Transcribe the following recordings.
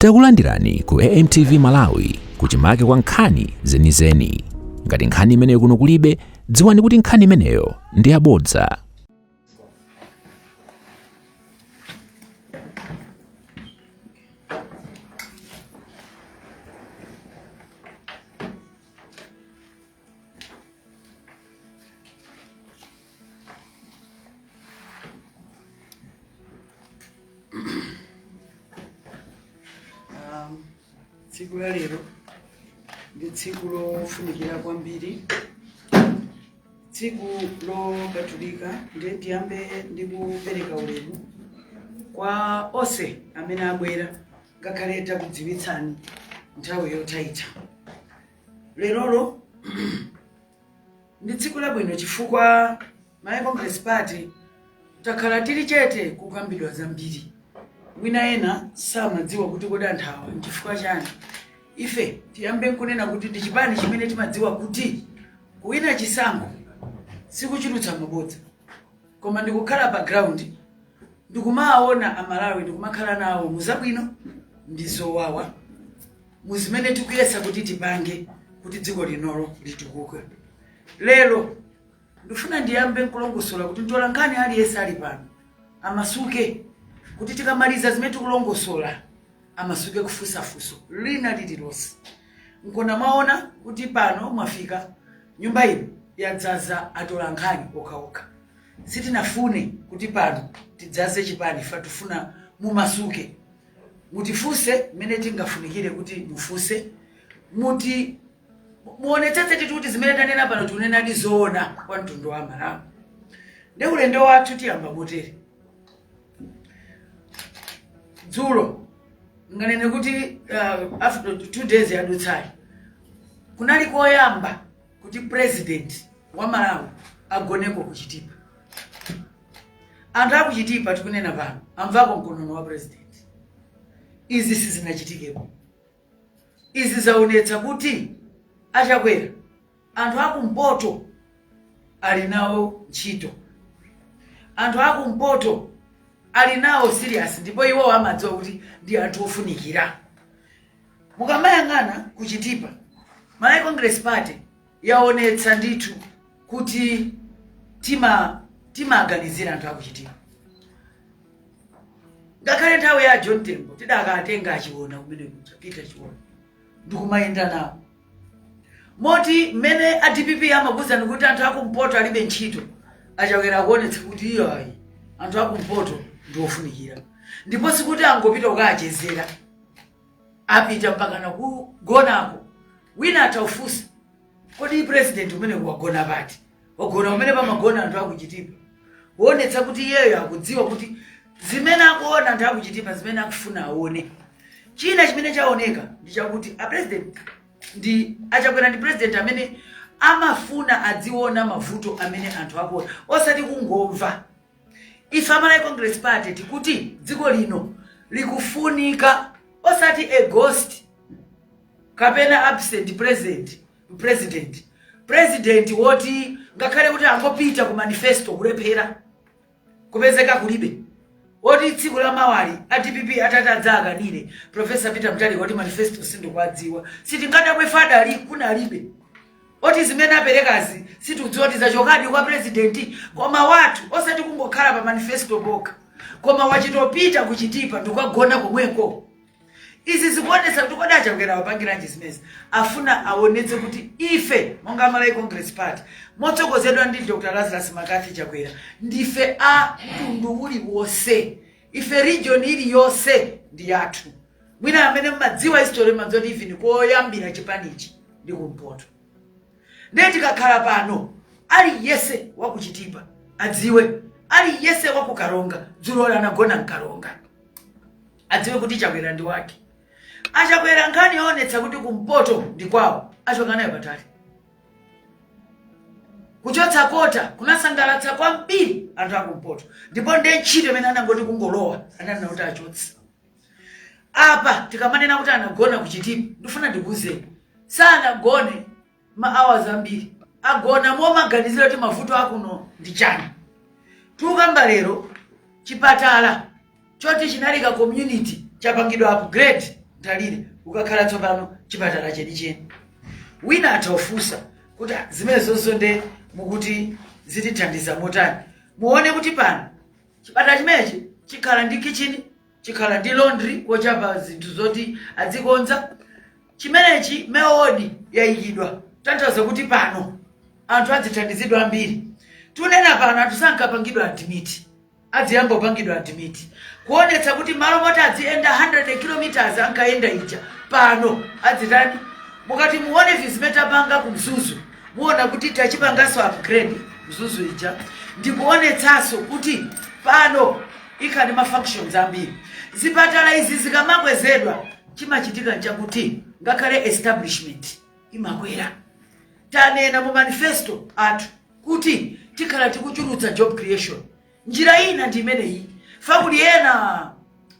Takulandirani ku AMTV Malawi kuchimake kwa nkhani zenizeni. Ngati nkhani imeneyo kuno kulibe, dziwani kuti nkhani imeneyo ndi yabodza. Tsiku la lero ndi tsiku lofunikira kwambiri, tsiku lopatulika. Ndi tiyambe ndi kupereka ulemu kwa onse amene abwera ngakhale takudziwitsani nthawi yotayitha. Lerolo ndi tsiku labwino chifukwa my Congress Party takhala tili chete kukambidwa zambiri. Wina ena samadziwa kuti kodi anthawa nchifukwa chani. Ife tiyambe kunena kuti ndi chipani chimene timadziwa kuti kuwina chisankho sikuchitutsa mabodza, koma ndikukhala pa ground, ndikumaona amalawi, ndikumakhala nawo muzabwino ndi zowawa, muzimene tikuyesa kuti tipange kuti dziko linolo litukuke. Lero ndifuna ndiyambe kulongosola kuti Atolankhani aliyense ali pano amasuke kuti tikamaliza zimene tikulongosola amasuke kufusafuso lina lililonse. Nkona mwaona kuti pano mwafika nyumba ino yadzaza Atolankhani okhaokha. Sitinafune kuti pano tidzaze chipani, fatufuna mumasuke mutifuse mmene tingafunikire kuti mufuse, muti muonetsetse kuti zimene tanena pano tunena ndi zoona kwa mtundu wa Malawi. Ndi ulendo wathu tiyamba motere. Dzulo nganene kuti after 2 days yadutsayi kunali koyamba kuti president wa Malawi agoneko kuchitipa. Anthu akuchitipa tikunena pano amvako mkonono wa president. Izi sizinachitikepo. Izi zaonetsa kuti achakwera anthu akumpoto ali nawo ntchito, anthu akumpoto ali nawo serious, ndipo iwo amadziwa kuti ndi anthu ofunikira. Mukamayang'ana kuchitipa my Congress Party yaonetsa ndithu kuti timaganizira anthu akuchitipa. Ngakhale nthawi ya John Tembo tidakatenga achiona kumene kuchapita chiona ndikumayenda nawo moti mmene ADPP amakuza kuti anthu akumpoto alibe ntchito, achakwera kuonetsa kuti iyo ayi anthu akumpoto ndofunikira. Ndipo sikuti angopita ukachezera, apita mpaka na kugonako. Wina ataufusa kodi president umene wagona pati, wagona umene pamagona anthu akuchitipa, kuonetsa kuti iyeyo akudziwa kuti zimene akuona anthu akuchitipa zimene akufuna aone. China chimene chaoneka ndi chakuti a president ndi achakwera ndi president amene amafuna adziona mavuto amene anthu akuona, osati kungomva. Ife my Congress Party tikuti dziko lino likufunika, osati a ghost kapena absent president woti ngakhale kuti angopita ku manifesto kulephera kupezeka kulibe, woti tsiku la mawali ADPP atatadzaka nile Professor Peter Mutali woti manifesto sindikwadziwa, sitingada kwefada ali kunalibe, oti zimene aperekazi situdziwa kuti zachokadi kwa president, koma watu osati kungokhala pa manifesto boka, koma wachitopita kuchitipa ndikagona komweko. Izi zikuonetsa kuti kodi achakwera wapangiranji zimezi. Afuna aonetse kuti ife monga my Congress Party motsogozedwa ndi Dr. Lazarus Makathi Chakwera ndife a mtundu uliwonse, ife region iliyonse ndi yathu. Mwina amene mmadziwa history madzoti ife ndikoyambira chipanichi ndi kumpoto. Ndiye tikakhala pano aliyese wakuchitipa adziwe, aliyese wakukaronga dzulo anagona mkaronga adziwe kuti Chakwera ndi wake. Achakwera nkhani yaonetsa kuti kumpoto ndi kwawo, achoka naye patali. Kuchotsa kota kunasangalatsa kwambiri anthu akumpoto, ndipo ndiye ntchito imene anangoti kungolowa ananena kuti achotse. Apa tikamanena kuti anagona kuchitipa, ndifuna ndikuze sanagone ma hours ambiri, agona momaganizira kuti mavuto akuno ndi chani. Tukamba lero chipatala choti chinalika community chapangidwa upgrade talire ukakhala tsopano chipatala chenicheni. Wina ataofusa kuti zimene zonse mukuti zitithandiza motani. Muone kuti pano chipatala chimenechi chikhala ndi kitchen, chikhala ndi laundry kochapa zinthu zoti azikonza. Chimenechi meodi yayikidwa. Tanthauza kuti pano anthu adzithandizidwa ambiri. Tunena pano anthu sankapangidwa admit. Adziyamba kupangidwa admit. Kuonetsa kuti malo moti adzienda 100 kilometers ankaenda ija. Pano adzitani. Mukati muone vizimeta panga kumzuzu. Muona kuti tachipangaso upgrade mzuzu ija. Ndikuonetsaso kuti pano ikhali ma functions ambiri. Zipatala izi zikamakwezedwa chimachitika nchakuti ngakhale establishment imakwera. Tanena mu manifesto athu kuti tikhala tikuchulutsa job creation. Njira ina ndi imeneyi. Fakuli ena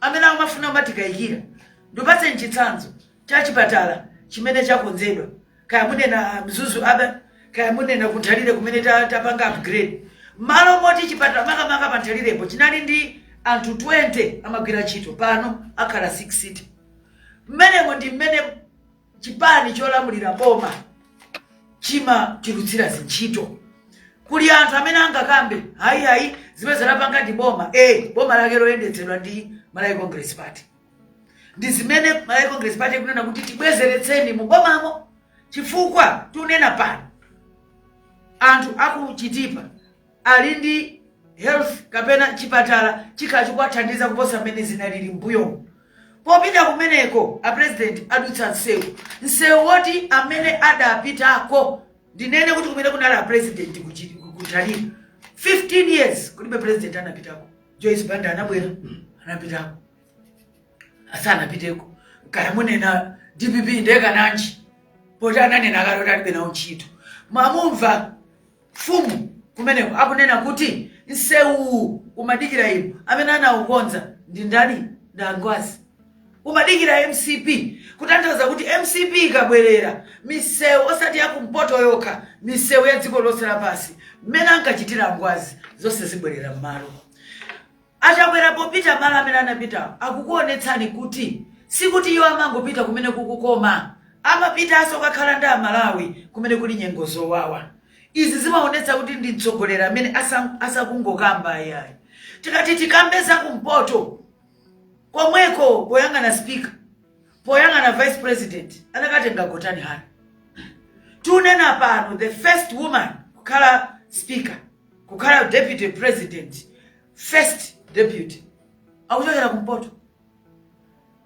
amene amafuna matikayikira. Ndipatse chitsanzo cha chipatala chimene chakonzedwa. Kaya munena mzuzu aba, kaya munena kunthalire kumene tapanga upgrade. Malo moti chipatala makamaka panthalirepo chinali ndi anthu 20 amagwira ntchito, pano akhala 6 seat. Mmenemo ndi mmene chipani cholamulira boma chima tilutsira zintchito. Kuli anthu amene angakambe hayi zimene zapanga ndi boma, boma lake loyendetsedwa ndi Malawi Congress Party. Ndi zimene Malawi Congress Party kunena kuti tibwezeretseni mu bomamo chifukwa tunena pano anthu akuchitipa ali ndi health kapena chipatala chikachikuwathandiza kuposa mmene zinalili mbuyo. Popita kumeneko a president adutsa nsewu woti amene adapitako. Ndinene kuti kumene kunali a president kutalira 15 years kulibe president anapitako. Joyce Banda anabwera anapitako. Asanapiteko. Kaya munena DPP ndeka nanji. Poti ananena kalota alibe nawo ntchito. Mwamumva fumu kumeneko akunena kuti nsewu umadikira ino amene anaukonza ndi ndani? Ndangwazi. Umadikira MCP. Kutanthauza kuti MCP ikabwerera misewu osati yakumpoto yokha, misewu ya dziko lonse lapansi mmene ankachitira Ngwazi zonse zibwerera m'malo. Achabwera popita malo amene anapita akukuonetsani kuti sikuti iwo amangopita kumene kukukoma, amapita asokakhala ndi Amalawi kumene kuli nyengo zowawa. Izi zimaonetsa kuti ndi mtsogoleri amene asakungokamba ayayi. Tikati tikambeza kumpoto komweko poyang'ana speaker, poyang'ana vice president, anakatenga Gotani Hana. Tunena pano the first woman kukhala speaker, kukhala deputy president, first deputy. Akuchokera kumpoto.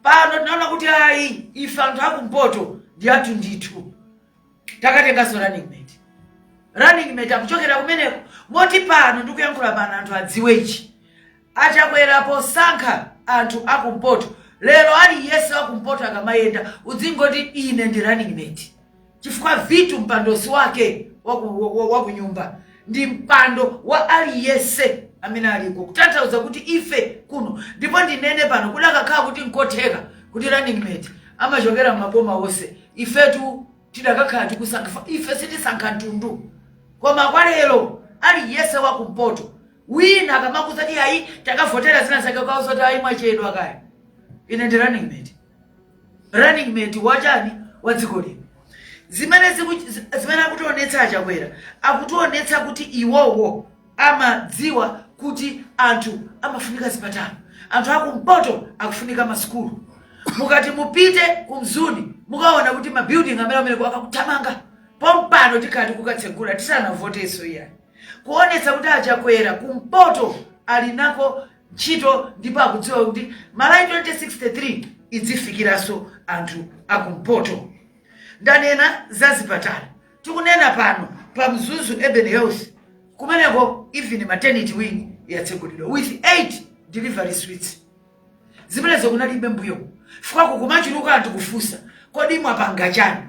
Pano tunaona kuti hayi ife anthu akumpoto ndi athu ndithu. Takatengaso running mate. Running mate akuchokera kumeneko. Moti pano ndikuyankhula pano anthu adziwe ichi. Achakwera posankha anthu akumpoto. Lero ali yese wakumpoto akamayenda udzingoti ine ndi running mate. Chifukwa vitu mpandosi wake wakunyumba ndi mpando wa ali yese amene aliko. Kutanthauza kuti ife kuno ndipo ndinene pano kudakakhala kuti nkotheka kuti running mate amachokera maboma wose. Ifetu tidakakhala tikusankha, ife sitisankha ntundu. Koma kwa lero ali yese wakumpoto wina akamakuzati hayi takavotera zina zake kwa uzoti hayi mwachedwa kaya. Ine ndi running mate. Running mate wachani wadziko lino. Zimene akutionetsa achakwera akutionetsa kuti iwowo amadziwa kuti anthu amafunika zipatala, anthu akumpoto akufunika masukulu. Mukati mupite kumzuni mukaona kuti mabuilding amene kwa akakuthamanga pompano tikati kukatsegula tisanavoteso iya. Kuonetsa kuti achakwera kumpoto alinako ntchito ndipo akudziwa kuti Malawi 2063 idzifikiraso anthu akumpoto. Ndanena za zipatala. Tikunena pano pa Mzuzu Urban Health kumeneko even maternity wing yatsegulidwa with 8 delivery suites. Zimenezo kunalibe mbuyo. Fika kukumachuluka anthu kufusa kodi mwapanga chani?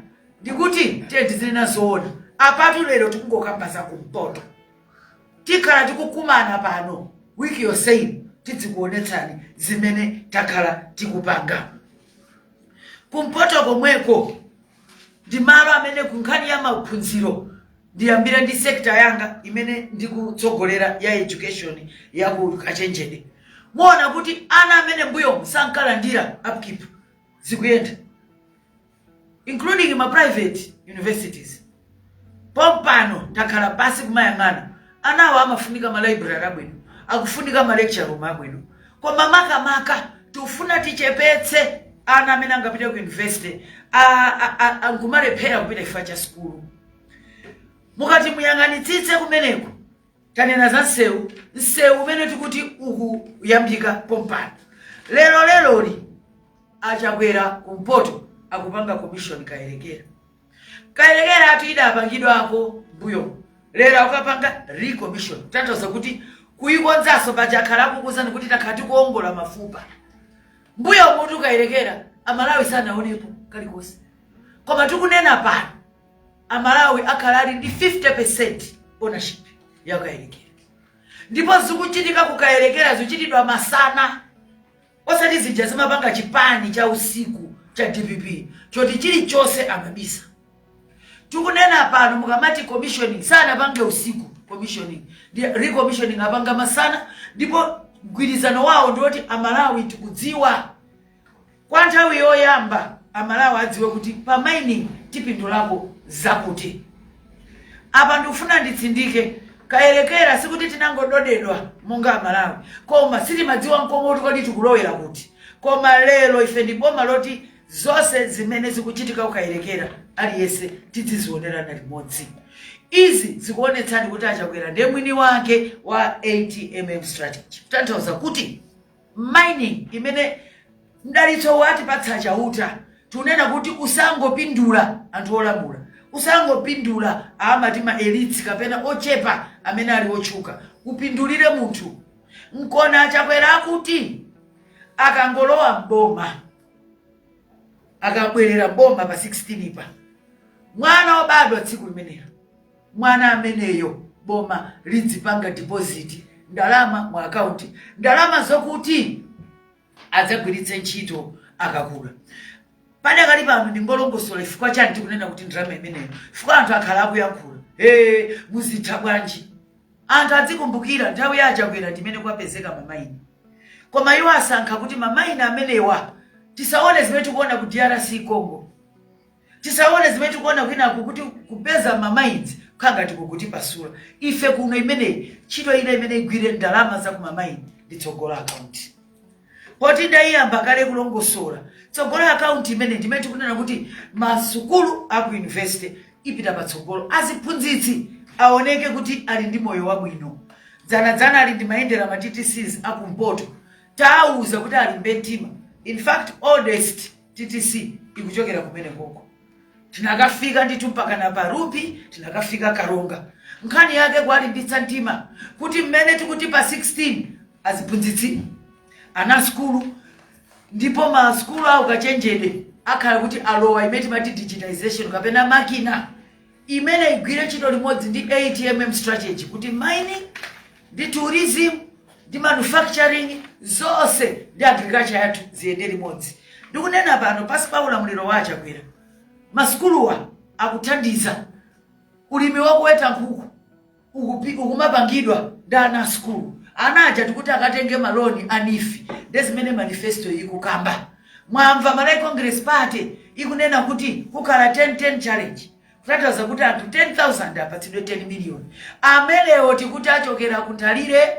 Ndikuti tizinena zoona. Apatu lero tikungokamba za kumpoto. Tikhala tikukumana pano wiki yonse tidzikuonetsani zimene takhala tikupanga. Kumpoto komweko ndi malo amene kunkhani ya maphunziro ndiyambira ndi sector yanga imene ndikutsogolera ya education ya ku Kachenjede. Muona kuti ana amene mbuyo sankalandira upkeep zikuyenda, including ma private universities. Pompano takhala basi kumayang'ana anawo amafunika ma library abwino, akufunika ma lecture room abwino. Koma maka tufuna tichepetse ana amene angapita ku university ankumalephera kupita chifukwa cha skulu. Mukati muyang'anitsitse kumeneko tanena za nsewu umene tikuti ukuyambika Pompano. Lero achakwera kumpoto akupanga commission kayerekera atu ida apangidwako mbuyo. Lero akapanga recommission. Tanthauza kuti kuyikonzaso pajakhalapo kuzani kuti takhati kuongola mafupa. Mbuyo mutu kayerekera Amalawi sanaonepo kalikonse. Koma tikunena pano Amalawi akhalali ndi 50% ownership ya kayerekera. Ndipo zikuchitika kukayerekera zichitidwa masana. Osati zija zimapanga chipani cha usiku cha DPP choti chilichonse amabisa. Tikunena pano mukamati commissioning sana pange usiku commissioning. Recommissioning apanga masana, ndipo mgwirizano wao ndioti Amalawi tikudziwa. Kwa nthawi yoyamba Amalawi adziwe kuti pa mining tipindulako zakuti. Apa ndikufuna nditsindike kayerekera sikuti tinangododedwa monga Amalawi. Koma sitimadziwa nkomoto kodi tikulowera kuti. Koma lero ife ndi boma loti zonse zimene zikuchitika kukayerekera aliyese tizizionera limodzi. Izi zikuonetsani kuti achakwera ndiye mwini wake wa 80mm strategy. Tanthauza kuti mining imene mdalitso wati patsa chauta tunena kuti usangopindula anthu olamula, usangopindula amati ma elites kapena ochepa amene ali otchuka, upindulire munthu. Nkona achakwera kuti akangolowa mboma akabwerera mboma pa 16 pa mwana obadwa tsiku limenelo, mwana ameneyo boma lidzipanga deposit ndalama mu account, ndalama zokuti adzagwiritse ntchito akakula. Padakali pano ndingolongosola chifukwa chani tikunena kuti ndalama imeneyo chifukwa anthu akhala akuyankhula muzitha bwanji. Anthu adzikumbukira nthawi ya achakwera ndimene kwapezeka mamaini. Koma iwo asankha kuti mamaini amenewa tisaone zimene tikuona ku DRC Congo, tisaone zimene tikuona kwina kuti kupeza mamaini khanga tikukuti pasula. Ife kuno imene ntchito ina imene igwire ndalama za ku mamaini nditsogola account. Poti ndayamba kale kulongosola tsogola account imene ndimene tikunena kuti masukulu aku university ipita patsogolo, aziphunzitsi aoneke kuti ali ndi moyo wabwino. Dzana ali ndi mayendera ma TTCs akumpoto tauza kuti ali mbentima. In fact oldest TTC ikuchokera kumene koko. Tinakafika nditu mpaka na Parupi, tinakafika Karonga. Nkhani yake kwali mbitsa ntima kuti mmene tikuti pa 16 aziphunzitsi ana skulu, ndipo ma skulu au kachenjede akhala kuti alowa imeti mati digitalization kapena makina imene igwire ntchito limodzi ndi 80mm strategy kuti mining ndi tourism ndi manufacturing zonse ndi agriculture yathu ziyende limodzi. Ndikunena pano pasi pa ulamuliro wa achakwera maskuluwa akuthandiza ulimi wakuweta nkhuku ukumapangidwa ndi ana skulu. Ana aja tikuti akatenge maloni anifi ndezimene manifesto ikukamba. Mwamva Malawi Congress Party ikunena kuti kukhala 10-10 challenge. Kutataza kuti anthu 10,000 apatsidwe 10 million. Amelewo tikuti achokera kuntalire,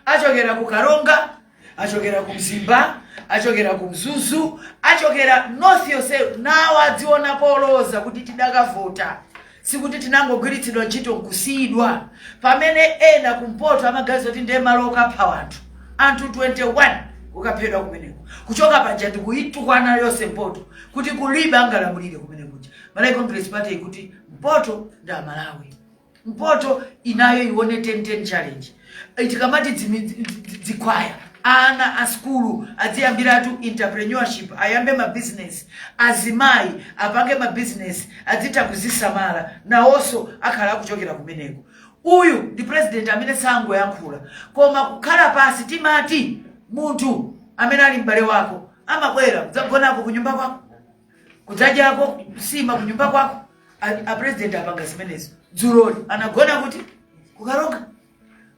achokera ku Karonga, achokera ku Mzimba, achokera ku Mzuzu, achokera north yonse nawo adziona poloza kuti tidakavota. Sikuti tinangogwiritsidwa ntchito nkusiyidwa. Pamene ena kumpoto amagazi kuti ndiye malo okapha anthu 21 ukaphedwa kumeneko. Kuchoka panja ndikuyitukwana yonse mpoto kuti kulibe angalamulire kumene kuja. Malawi Congress Party kuti mpoto nda Malawi. Mpoto inayo ione 10-10 challenge. Itikamati dzikwaya ana a skulu adziyambiratu entrepreneurship, ayambe ma business, azimai apange ma business, adzita kuzisamala nawonso akhala kuchokera kumeneko. Uyu ndi president amene sango yankhula koma kukhala pasi timati munthu amene ali mbale wako amabwera kudzagonako ku nyumba kwako, kudzajako sima ku nyumba kwako. A president apanga zimenezo. Dzuloli anagona kuti kukaronga.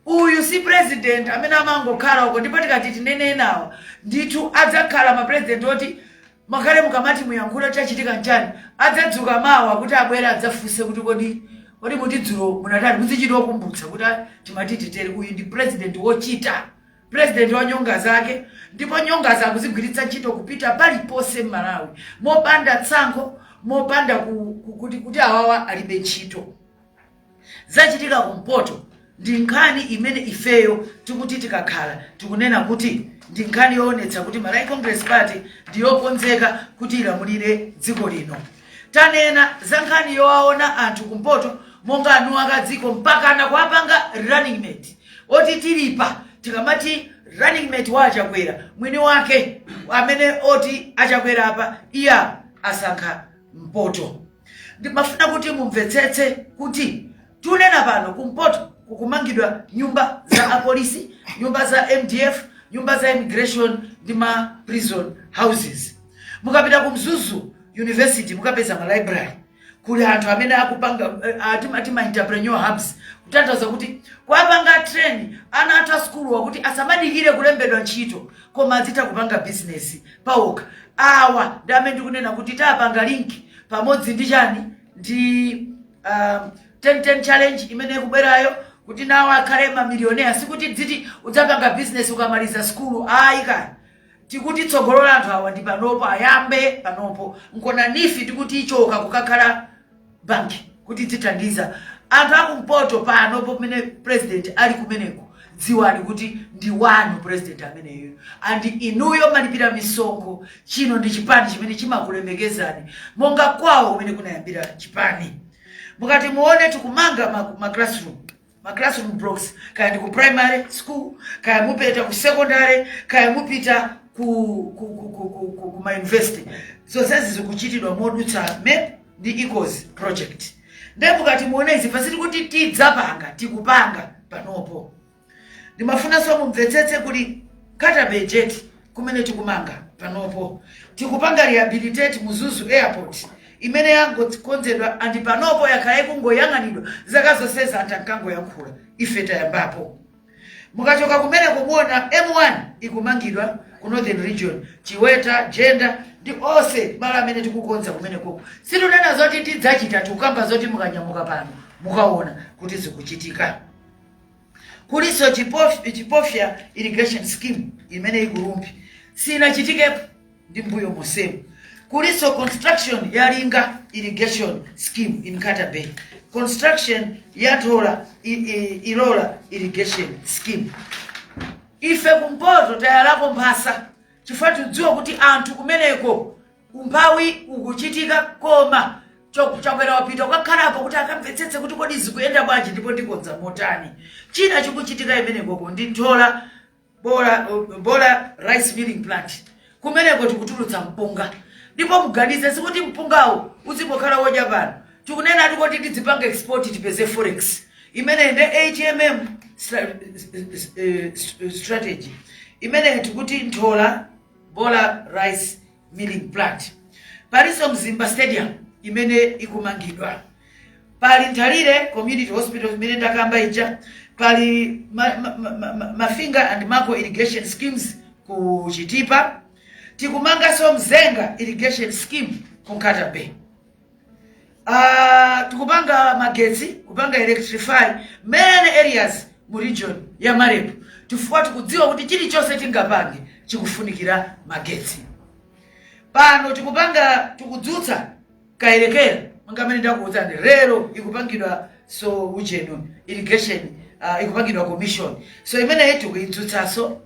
Uyu si president amene amangokhala uko ndipo tikati tinene nawo ndithu adzakhala ma president oti makale mukamati muyankhula chachitika nchani adzadzuka mawa kuti abwera adzafunse kuti kodi muti dzulo munatani muzichitwa kumbutsa kuti timati titere uyu ndi president wochita, president wa nyonga zake, ndipo nyonga zakuzigwiritsa ntchito kupita paliponse m'Malawi mopanda tsankho, mopanda kuti awawa alibe ntchito. Zachitika kumpoto ndi nkhani imene ifeyo tikuti tikakhala tikunena kuti ndi nkhani yoonetsa kuti Malawi Congress Party ndiyokonzeka kuti ilamulire dziko lino. Tanena za nkhani yowaona anthu kumpoto monga anu akadziko mpaka anakuapanga running mate oti tilipa tikamati running mate wa achakwera mwini wake amene oti achakwera apa iya asankha mpoto. Ndimafuna kuti mumvetsetse kuti tunena pano kumpoto kukumangidwa nyumba za apolisi, nyumba za MDF, nyumba za immigration ndi ma prison houses. Mukapita ku Mzuzu University mukapeza ma library kuli anthu amene akupanga ati ma entrepreneur hubs kutanthauza kuti kwapanga train ana ata school wakuti asamadikire kulembedwa ntchito koma azita kupanga business pawoka. Awa ndi amene ndikunena kuti tapanga link pamodzi ndi chani ndi 10-10 challenge imene kubwerayo kuti nawo akhale mamilionea, sikuti dziti udzapanga business ukamaliza school ayika tikuti tsogolola anthu awa ndi panopo ayambe panopo nkona nifi tikuti ichoka kukakhala banki kuti dzithandiza anthu akumpoto panopo pamene president ali kumeneko. Dziwani kuti ndi wanu president ameneyo andi inuyo malipira misonkho. Chino ndi chipani chimene chimakulemekezani monga kwawo kumene kunayambira chipani. Mukati muone tikumanga ma classroom blocks kaya ndi ku primary school, kaya mupita ku secondary, kaya mupita ku ma university. Zonsezi zikuchitidwa modutsa MEP ndi ECOS project. Ndipo mukati muone izi fasiti kuti tidzapanga tikupanga panopo. Ndimafuna so mumvetsetse kuti kata budget kumene tikumanga panopo tikupanga rehabilitate Mzuzu airport imene yangokonzedwa andi panopo yakhala kungoyang'anidwa zaka zonse za antankango yankhula ife tayambapo. Mukachoka kumene kumuona M1 ikumangidwa ku Northern Region, Chiweta, Jenda ndi onse malo amene tikukonza kumene koko. Situnena zoti tidzachita tikukamba zoti mukanyamuka pano mukaona kuti zikuchitika. Kuliso chipofya irrigation scheme imene ikulumbi sinachitikepo ndi mbuyo mosemu. Kuliso construction ya Linga irrigation scheme in Kata Bay, construction ya Ilola irrigation scheme. Ife kumpoto tayalako mphasa chifukwa tudziwa kuti anthu kumeneko umphawi ukuchitika koma chakwera wapita ukakhalapo kuti akamvetsetse kuti kodi zikuyenda bwanji ndipo ndikonza motani. China chikuchitika imeneko ndi Ntola Bola rice milling plant kumeneko tikutulutsa mpunga. Ndipo muganize sikuti mpungawo uzikokhala wodya pano tikunena ati kuti tidzipanga export tipeze forex imene ndi HMM strategy imene tikuti Ntola Bola rice milling plant. Paliso Mzimba stadium imene ikumangidwa, pali Ntalire community hospital imene ndakamba ija, pali Mafinga and Mako irrigation schemes ku Chitipa, tikumanga so Mzenga irrigation scheme ku Kata Bay. Tikupanga magetsi, kupanga electrify many areas mu region ya Marepo. Chifukwa tikudziwa kuti chilichonse tingapange chikufunikira magetsi. Pano tikudzutsa kaelekera ngamene ndakuwuzani LERO ikupangidwa so ujeno irrigation ikupangidwa commission so imene yetu kuidzutsaso.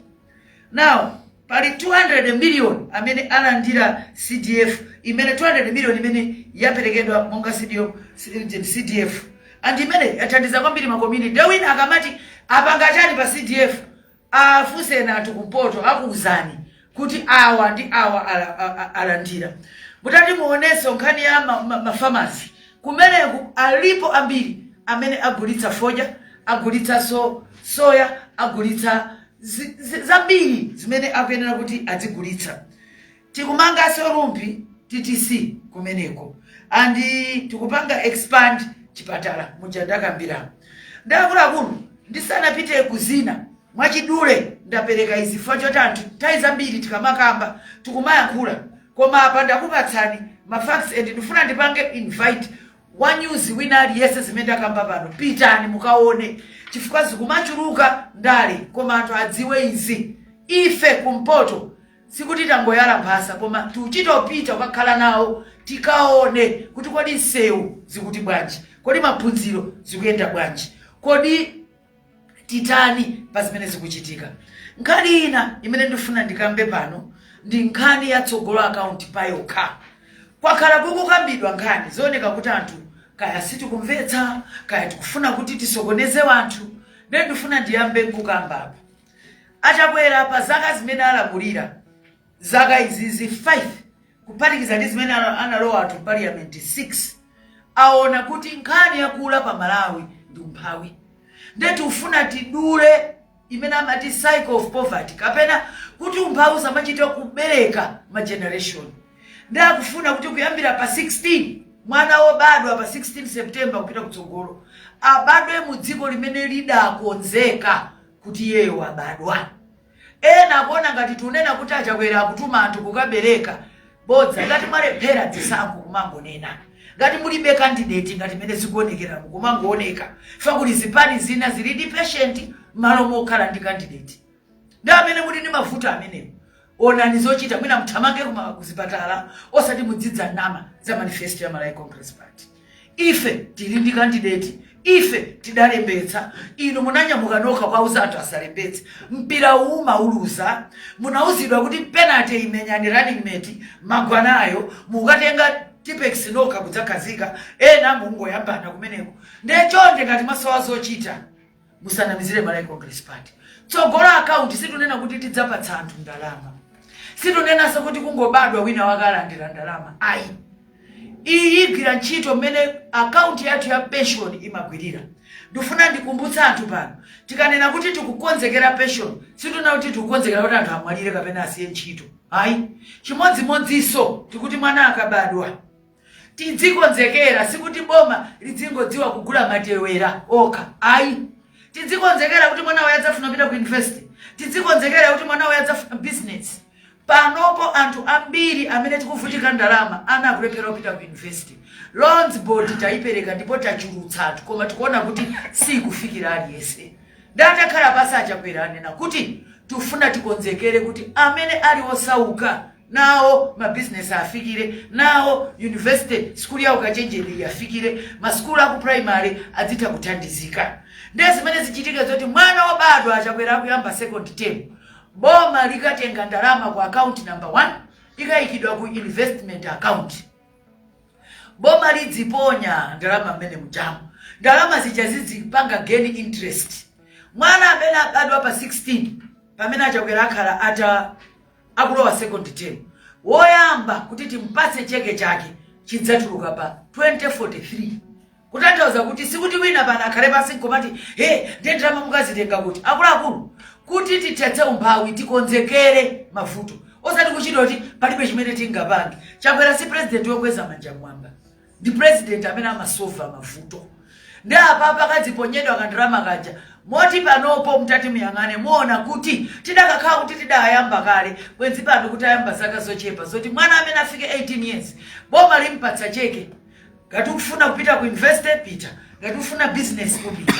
Now pali 200 million amene alandira CDF imene 200 million imene yaperekedwa monga CDF and imene yathandiza kwambiri ma community. Dawina akamati apanga chani pa CDF afuse na tukumpoto akuuzani kuti awa ndi awa alandira. Mutati muoneso nkhani ya mafamasi kumeneku alipo ambiri amene agulitsa foja, agulitsa soya, agulitsa zambiri zimene akuyenera kuti adzigulitsa. Tikumanga so rumpi TTC kumeneko andi tikupanga expand chipatala mujandakambira. Ndakula kuno ndisanapite kuzina mwachidule ndapereka izi fojo tantu tai zambiri tikamakamba tikumayankhula koma apa ndakupatsani mafacts and ndifuna ndipange invite wa news wina aliyese zimene akamba pano. Pitani mukaone chifukwa zikumachuluka ndale, koma anthu adziwe izi. Ife kumpoto sikuti tangoyala mphasa, koma tuchitopita ukakhala nawo tikaone kuti kodi nsewu zikuti bwanji, kodi maphunziro zikuyenda bwanji, kodi titani pa zimene zikuchitika. Nkhani ina imene ndifuna ndikambe pano ndi nkhani yatsogolo account payokha. Kwakhala kukukambidwa nkhani zooneka kuti anthu kaya sitikumvetsa, kaya tikufuna kuti tisokoneze wanthu. Ndiye ndifuna ndiyambe kukamba. Achakwera pa zaka zimene alamulira, zaka izizi 5 kuphatikiza ndi zimene analowa anthu parliament 6, aona kuti nkhani yakula pa Malawi ndi umphawi. Ndiye tifuna tidule imene amati cycle of poverty, kapena kuti umphawi usamachita kubereka ma generation. Ndiye akufuna kuti kuyambira pa 16 mwana wobadwa pa 16 September kupita kutsogolo abadwe mu dziko limene lidakonzeka kuti yeye wabadwa. Ena kuona ngati tunena kuti achakwera akutuma anthu kukabereka bodza, ngati mwalephera dzisankho kumangonena, ngati mulibe candidate ngati mene zikuonekera kumangooneka fa kuti zipani zina zili patient malo mokhala ndi candidate. Ndi amene muli ndi mavuto amenewo, onani zochita mwina mthamange kuzipatala osati mudzidza nama za manifesto ya Malawi Congress Party. Ife tili ndi candidate, ife tidalembetsa, inu munanyamuka nokha kwauza anthu asalembetse. Mpira uma uluza, munauzidwa kuti penalty imenyani running mate magwanayo, mukatenga tipex nokha kudzakazika, ena mungoyambana kumeneko. Ndechonde ngati masawa zochita musanamizire Malawi Congress Party. Tsogolo account situnena kuti tidzapatsa anthu ndalama, situnena kuti kungobadwa wina wakalandira ndalama. Ayi, iyi igwira ntchito mmene account yathu ya pension imagwirira. Ndifuna ndikumbutsa anthu pano, tikanena kuti tikukonzekera pension situnena kuti tikukonzekera kuti anthu amwalire kapena asiye ntchito. Ayi, chimodzimodzinso tikuti mwana akabadwa tidzikonzekera, sikuti boma lidzingodziwa kugula matewera okha. Ayi, tidzikonzekera kuti mwana waye adzafuna kupita ku university, tidzikonzekera kuti mwana waye adzafuna business. Panopo anthu ambiri amene tikuvutika ndalama anakulephera kupita ku university. Loans board taipereka ndipo tachulutsa anthu, koma tikuona kuti sikufikira aliyese. Ndatakhala pasi achakwera anena kuti tufuna tikonzekere kuti amene ali osauka nawo ma business afikire, nawo university school ya ukachenjeri yafikire, ma school aku primary adzita kuthandizika. Ndiye zimene zichitika zoti mwana wobadwa achakwera kuyamba second term, boma likatenga ndalama ku account number 1 ikayikidwa ku investment account. Boma lidziponya ndalama mmene mjamu, ndalama zichazizipanga gain interest. Mwana amene abadwa pa 16 pamene achakwera akhala ata akulowa second term, woyamba kuti timpatse cheke chake chidzatuluka pa 2043. Kutanthauza kuti sikuti wina pana akhale pasi nkomati ndiye ndalama mukazitenga kuti akuluakulu kuti tithetse umphawi tikonzekere mavuto. Osati kuchita kuti palibe chimene tingapange. Chakwera si president wokweza manja mwamba, ndi president amene amasolva mavuto. Ndi apa pakadziponyedwa kandalama kaja moti panopo mtati muyang'ane muona kuti tidakakhala kuti tidayamba kale bwenzi pano kuti ayamba zaka zochepa zoti mwana amene afike 18 years boma limpatsa cheke. Ngati ukufuna kupita ku university pita, ngati ufuna business kupita.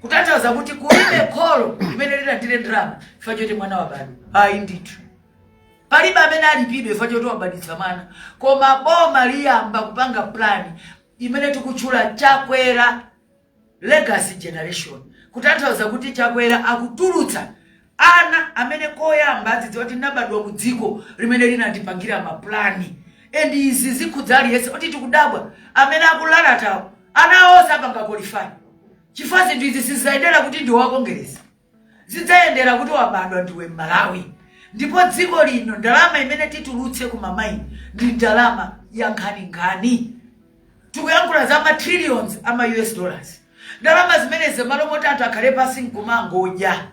Kutanthauza kuti kulibe kholo limene lilandire ndalama ifacho kuti mwana wabadwa. Ayi ndithu, palibe amene alipidwe ifacho kuti wabaditsa mwana, koma boma liyamba kupanga plan imene tikutchula Chakwera legacy generation. Kutanthauza kuti Chakwera akutulutsa ana amene koyamba adzidziwa kuti nabadwa mu dziko limene linandipangira maplani. And izi zikudzali yese oti tikudabwa amene akulalatawo ana onse apanga qualify. Chifukwa zinthu izi sizayendera kuti ndi wakongereza, zidzayendera kuti wabadwa ndiwe Malawi. Ndipo dziko lino ndalama imene titulutse ku mamayi ndi ndalama ya nkhani. Tikuyankhula za ma trillions ama US dollars. Ndalama zimene zemalo moti anthu akhale pasi nkumangodya.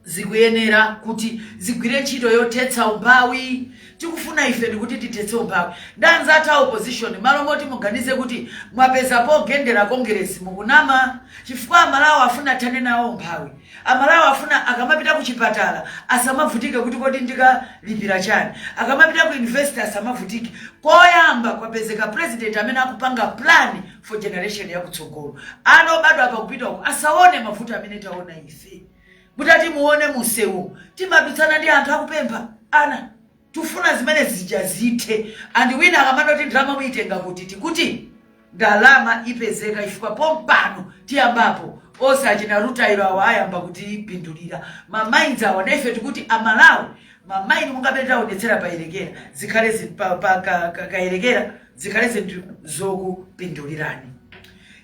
Zikuyenera kuti zigwire ntchito yothetsa umphawi, tikufuna ife ndikuti titetse umphawi ndanzatha opposition malo moti muganize kuti mwapezapo gendera Congress mukunama chifukwa amalawi afuna thane nawo umphawi. Amalawi afuna akamapita ku chipatala asamavutike kuti kodi ndikalipira chani, akamapita ku university asamavutike. Koyamba kwapezeka president amene akupanga plan for generation yakutsogolo. Ano bado apa kupita uko asaone mavuto amene taona ife. Mutati muone musewu timadutsana ndi anthu akupempha ana tufuna zimene zijazite and wina akamadoti drama muitenga kuti ndalama ipezeka ifika pompano tiyambapo osachina rutairo awayamba kuti ipindulira mamainza wanaife tikuti amalawi mamaini mungapeta onetsera paerekera zikhale kaerekera zikhale zinthu zokupindulirani.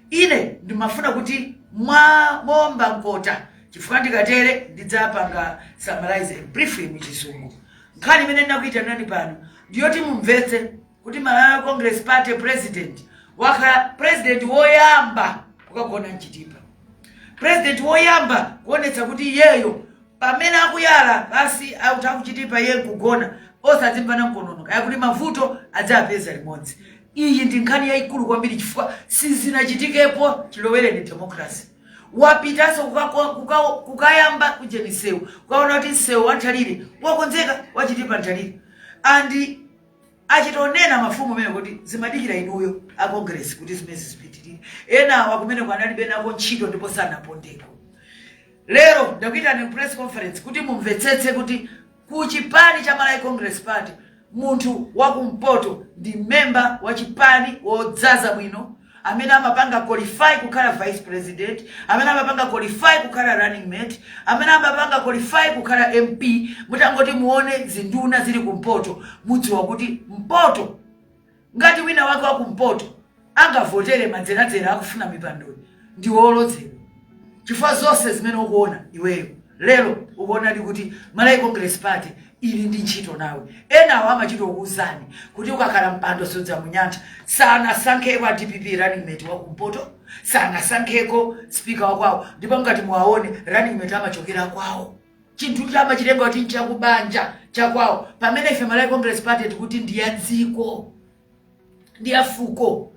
Ine ndimafuna kuti momba nkota chifukwa ndikatere ndidzapanga summarize briefly muchizungu. Nkhani imene ndinakuita nani pano ndiyoti mumvetse kuti Malawi Congress Party president wakhala president woyamba kukagona mchitipa, president woyamba kuonetsa kuti iyeyo pamene akuyala basi akuchitipa iye kugona osadzimvana mkononoka yakuti mavuto adzapeza limodzi. Iyi ndi nkhani yayikulu kwambiri chifukwa sizinachitikepo chilowereni democracy. Wapitanso kukayamba kujemisewu kukaona kuti msewu wathalire wakonzeka wachitipa nthalire and achitonena mafumu mene kuti zimadikira inuyo a Congress kuti zimezi zipitirire ena wakumene kwanalibe nako ntchito ndipo sanapondeko. Lero ndakuita ni press conference kuti mumvetsetse kuti ku chipani cha Malawi Congress Party munthu wakumpoto ndi member wa chipani wodzaza bwino amene amapanga qualify kukhala vice president, amene amapanga qualify kukhala running mate, amene amapanga qualify kukhala MP. Mutangoti muone zinduna zili kumpoto mudziwa kuti mpoto ngati wina wake wa kumpoto angavotere madzera akufuna mipandoni ndi wolodzera chifukwa zonse zimene ukuona iweyo lero ukuona kuti Malawi Congress Party ili ndi ntchito nawe. Ena amachita kuuzani kuti ukakhala mpando sodza munyanja sana sankheko a DPP running mate wa kumpoto sana sankheko speaker wakwawo ndipo ngati muwaone running mate amachokera kwawo chinthu chamachilenga kuti nchakubanja chakwawo pamene ife Malawi Congress Party tikuti ndi ya dziko ndi ya fuko.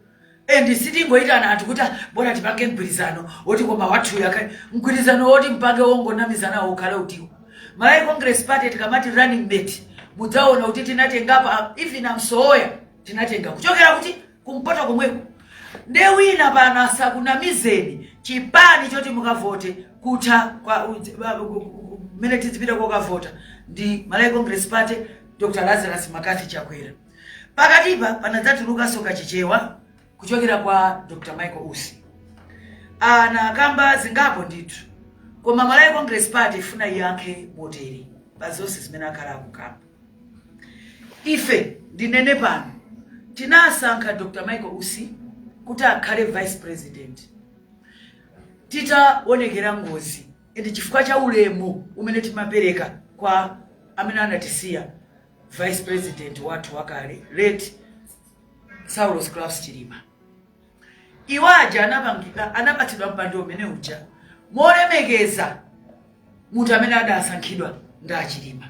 And sitingoitana anthu kuti bora tipange mgwirizano woti koma wathu yakale mgwirizano woti mpange wongonamizana ukhala utiwo. Malawi Congress Party tikamati running mate mudzaona kuti tinatengapa even amsoya tinatenga kuchokera kuti kumpoto komweko nde wina pana sakunamizeni chipani choti mukavote kutha kwa mene tizipita kokavota ndi Malawi Congress Party Dr. Lazarus Makathi Chakwera. Pakatipa panadzatuluka soka chichewa kuchokera kwa Dr. Michael Usi ana kamba zingapo ndithu koma Malawi Congress Party ifuna yankhe motere bazonse zimene akhala akukamba. Ife ndinene pano tinasankha Dr. Michael Usi kuti akhale vice president titaonekera ngozi ndi chifukwa cha ulemu umene timapereka kwa amene anatisiya vice president wathu wakale late Saulos Klaus Chilima. Iwaja anapatsidwa mpando umene uja molemekeza munthu amene adasankhidwa nda Chilima.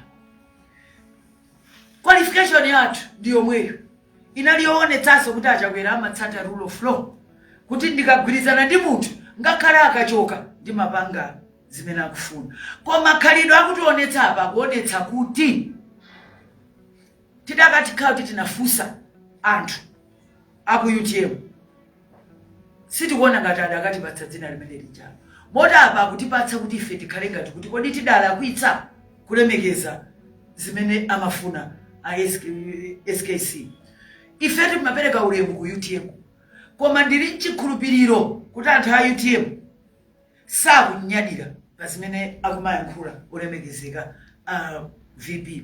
Qualification yathu ndiyo mweyo inalionetsanso kuti Achakwera amatsata rule of law kuti ndikagwirizana ndi munthu ngakhale akachoka ndi mapanga zimene akufuna. Koma khalidwe akutionetsa apa kuonetsa kuti tidakatikhala kuti tinafusa anthu aku UTM sitikuona ngati adakatipatsa dzina limene lijalo mota apa akutipatsa kuti ife tikhale ngati kuti kodi tidala kuitsa kulemekeza zimene amafuna a SKC. Ife timapereka ulemu ku UTM koma ndili chikhulupiriro kuti anthu a UTM sakunyadira pa zimene akumayankhula olemekezeka VP.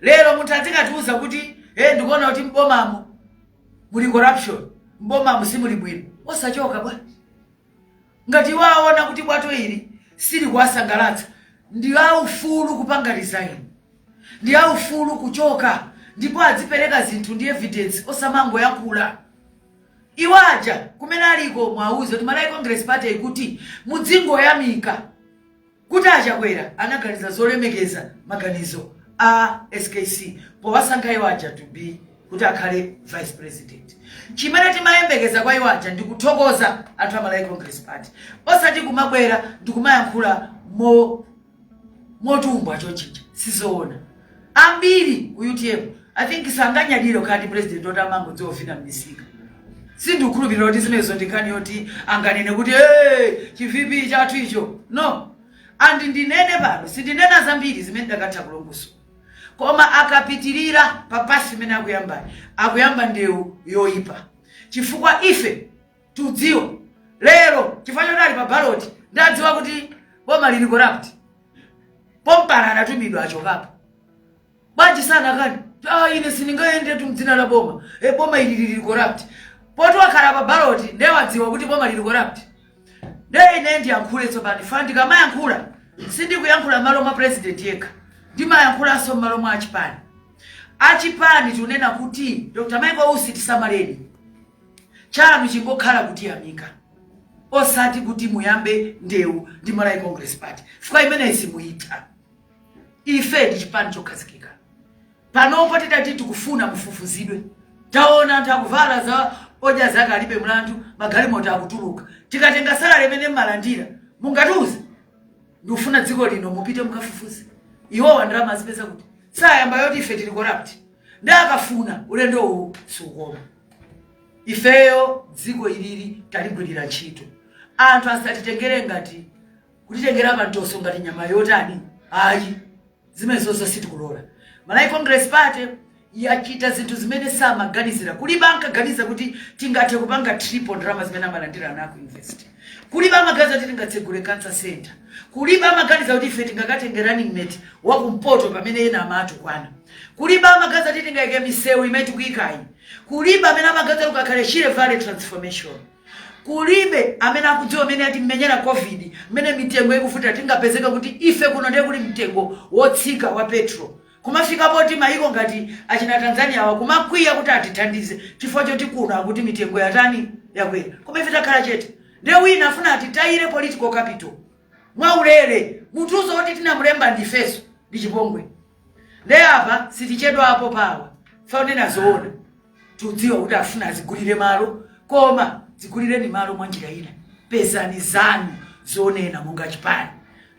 Lero munthu azikatiuza kuti ndikuona kuti mbomamo muli corruption, mbomamo simuli bwino, osachoka bwana. Ngati waona kuti bwato ili sili kuwasangalatsa ndi aufulu kupanga resign, ndi aufulu kuchoka ndipo adzipereka zinthu ndi evidence osamango yakula. Iwaja kumene aliko mwauze kuti Malawi Congress Party ikuti mudzingo yamika kuti Achakwera anaganiza zolemekeza maganizo a SKC powasankha iwaja to be kuti akhale vice president. Chimene timayembekeza kwa iwaja ndikuthokoza anthu a Malawi Congress Party. Osati kumabwera ndikumayankhula motumbwa chochinja sizoona. Ambiri ku UTM I think sanganyadiro kandi president otamango dzofina mmisika. Sindikhulupirira kuti zimenezo ndikani yoti anganene kuti chivipi chathu icho. No. And ndinene pano sindinena zambiri zimene ndakatha kulongoso. Koma akapitirira papasi mene akuyamba ndewu yoipa. Chifukwa ife tudziwa lero chifukwa chotali pa ballot ndadziwa kuti boma lili corrupt. Pompana anatumidwa achokapo. Bwanji sana kani ine sindingaende tumdzina la boma. Boma ili lili corrupt. Poto akhala pa ballot ndewadziwa kuti boma lili corrupt. Ine ndiyankhule tsopano fandi kama yankhula sindikuyankhula malo mwa president yekha. Ndimayankhulanso malo mwa achipani. Achipani tunena kuti Dr. Michael Usi tisamaleni. Chanu chingokhala kuti yamika. Osati kuti muyambe ndewu ndi Malawi Congress Party. Fika imene simuita. Ife ndi chipani chokhazikika. Panopo titati tikufuna mfufuzidwe. Taona anthu akuvala za oja zake alibe mlandu, magalimoto akutuluka. Tikatenga salary imene mmalandira, mungatuze. Ndifuna dziko lino mupite mukafufuze. Iwo wandrama zipeza kuti sayamba yoti ife tili corrupt. Ndakafuna ulendo uwu sukoma. Ifeyo dziko ilili taligwirira ntchito. Anthu asatitengere ngati kutitengera pantoso ngati nyama yotani. Ayi. Zimenezo sitikulola. Malawi Congress Party yachita zinthu zimene samaganizira. Kuli banka ganiza kuti tingathe kupanga triple drama zimene amalandira anako invest. Kuli bamaganiza kuti tingatsegule cancer center. Kuli bamaganiza kuti ife tingakatenge running mate wakumpoto pamene ena amatu kwana. Kuli bamaganiza kuti tingayike misewu imene kuikayi. Kulibe amene amaganiza kuti akhale Shire Valley transformation. Kulibe amene akudziwa amene ati mmenyera COVID, amene mitengo ikuvuta tingapezeka kuti ife kuno ndiye kuli mtengo wotsika wa petrol. Kumafika poti maiko ngati achina Tanzania wa kumakwiya kuti atithandize chifukwa choti kuno akuti mitengo yatani yakwera. Koma ife takhala chete. Ndiye wina afuna atitayire political capital. Mwaulere mutuzo oti tinamulemba ndifeso ndi chipongwe. Ndiye apa sitichedwa apo pawa. Faune nazoona. Tudziwa kuti afuna azigulire malo koma zigulireni malo mwa njira ina. Pezani zanu zonena monga chipani.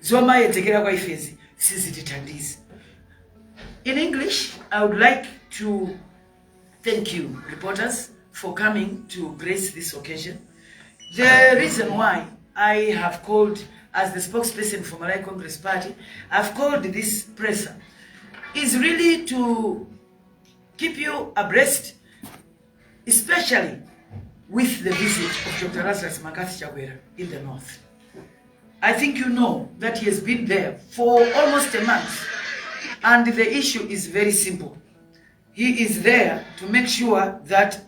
Zomayedzekera kwa ifezi sizitithandize. In English, I would like to thank you, reporters, for coming to grace this occasion. The reason why I have called, as the spokesperson for Malawi Congress Party, I've called this presser, is really to keep you abreast, especially with the visit of Dr. Lazarus Makathi Chakwera in the north. I think you know that he has been there for almost a month. And the issue is very simple. He is there to make sure that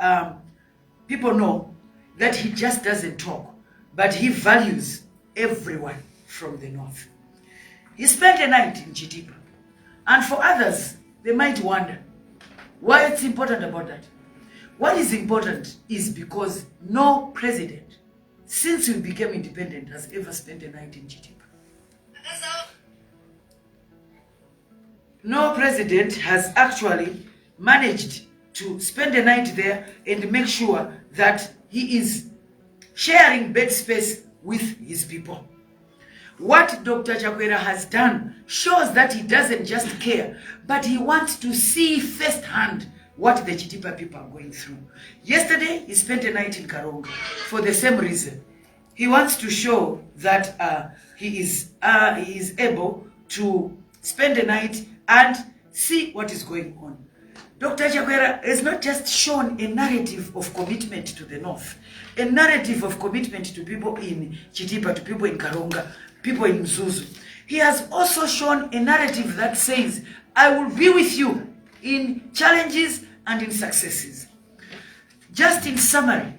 people know that he just doesn't talk, but he values everyone from the north. He spent a night in Chitipa. And for others, they might wonder why it's important about that. What is important is because no president, since we became independent, has ever spent a night in Chitipa. No president has actually managed to spend a night there and make sure that he is sharing bed space with his people. What Dr. Chakwera has done shows that he doesn't just care, but he wants to see firsthand what the Chitipa people are going through. Yesterday, he spent a night in Karonga for the same reason. He wants to show that he is able to spend a night and see what is going on. Dr. Chakwera has not just shown a narrative of commitment to the north, a narrative of commitment to people in Chitipa, to people in Karonga, people in Mzuzu. He has also shown a narrative that says, I will be with you in challenges and in successes. Just in summary,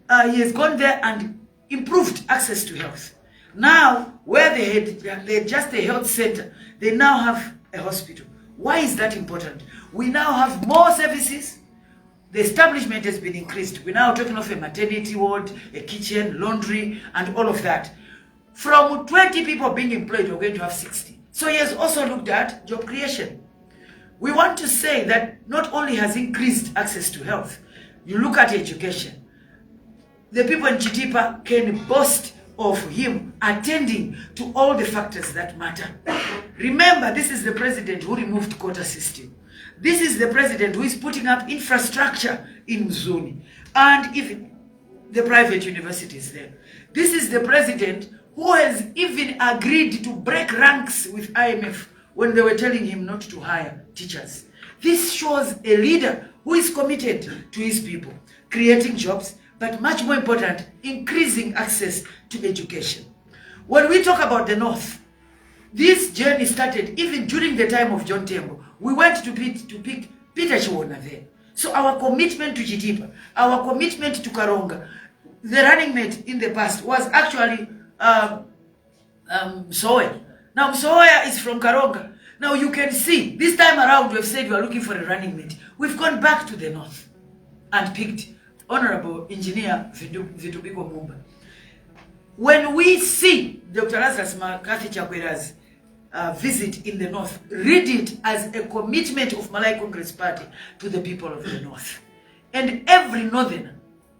he has gone there and improved access to health. Now, where they had just a health center, they now have a hospital. Why is that important? We now have more services. The establishment has been increased. We're now talking of a maternity ward, a kitchen, laundry, and all of that. From 20 people being employed, we're going to have 60. So he has also looked at job creation. We want to say that not only has increased access to health, you look at education. The people in Chitipa can boast of him attending to all the factors that matter. Remember, this is the president who removed quota system. This is the president who is putting up infrastructure in Mzuni and even the private universities there. This is the president who has even agreed to break ranks with IMF when they were telling him not to hire teachers. This shows a leader who is committed to his people, creating jobs, but much more important, increasing access to education. When we talk about the North, this journey started even during the time of John Tembo. We went to pick Peter Chiwona there. So our commitment to Chitipa, our commitment to Karonga, the running mate in the past was actually Msoya. Now Msoya is from Karonga. Now you can see, this time around we have said we are looking for a running mate. We've gone back to the North and picked Honorable Engineer Vitubiko Mumba. When we see Dr. Lazarus Makathi Chakweira's visit in the North, read it as a commitment of Malay Congress Party to the people of the North. And every Northerner,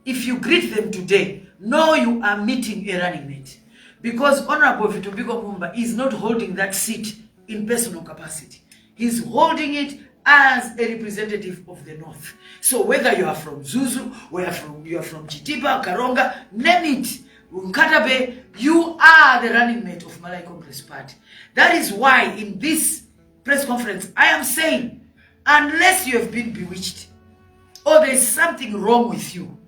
if you greet them today, know you are meeting a running mate. Because Honorable Vitubiko Mumba is not holding that seat in personal capacity. He's holding it as a representative of the North. So whether you are from Zuzu, or you are from Chitipa, Karonga, name it, Nkatabe, you are the running mate of Malay Congress Party. That is why in this press conference, I am saying, unless you have been bewitched, or there is something wrong with you,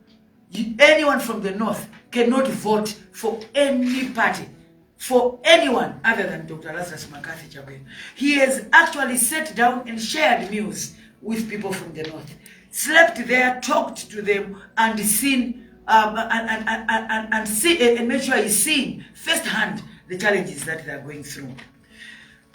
anyone from the North cannot vote for any party, for anyone other than Dr. Lazarus Makathi Chakweira. He has actually sat down and shared meals with people from the North, slept there, talked to them, and seen and make sure he's seeing firsthand the challenges that they are going through.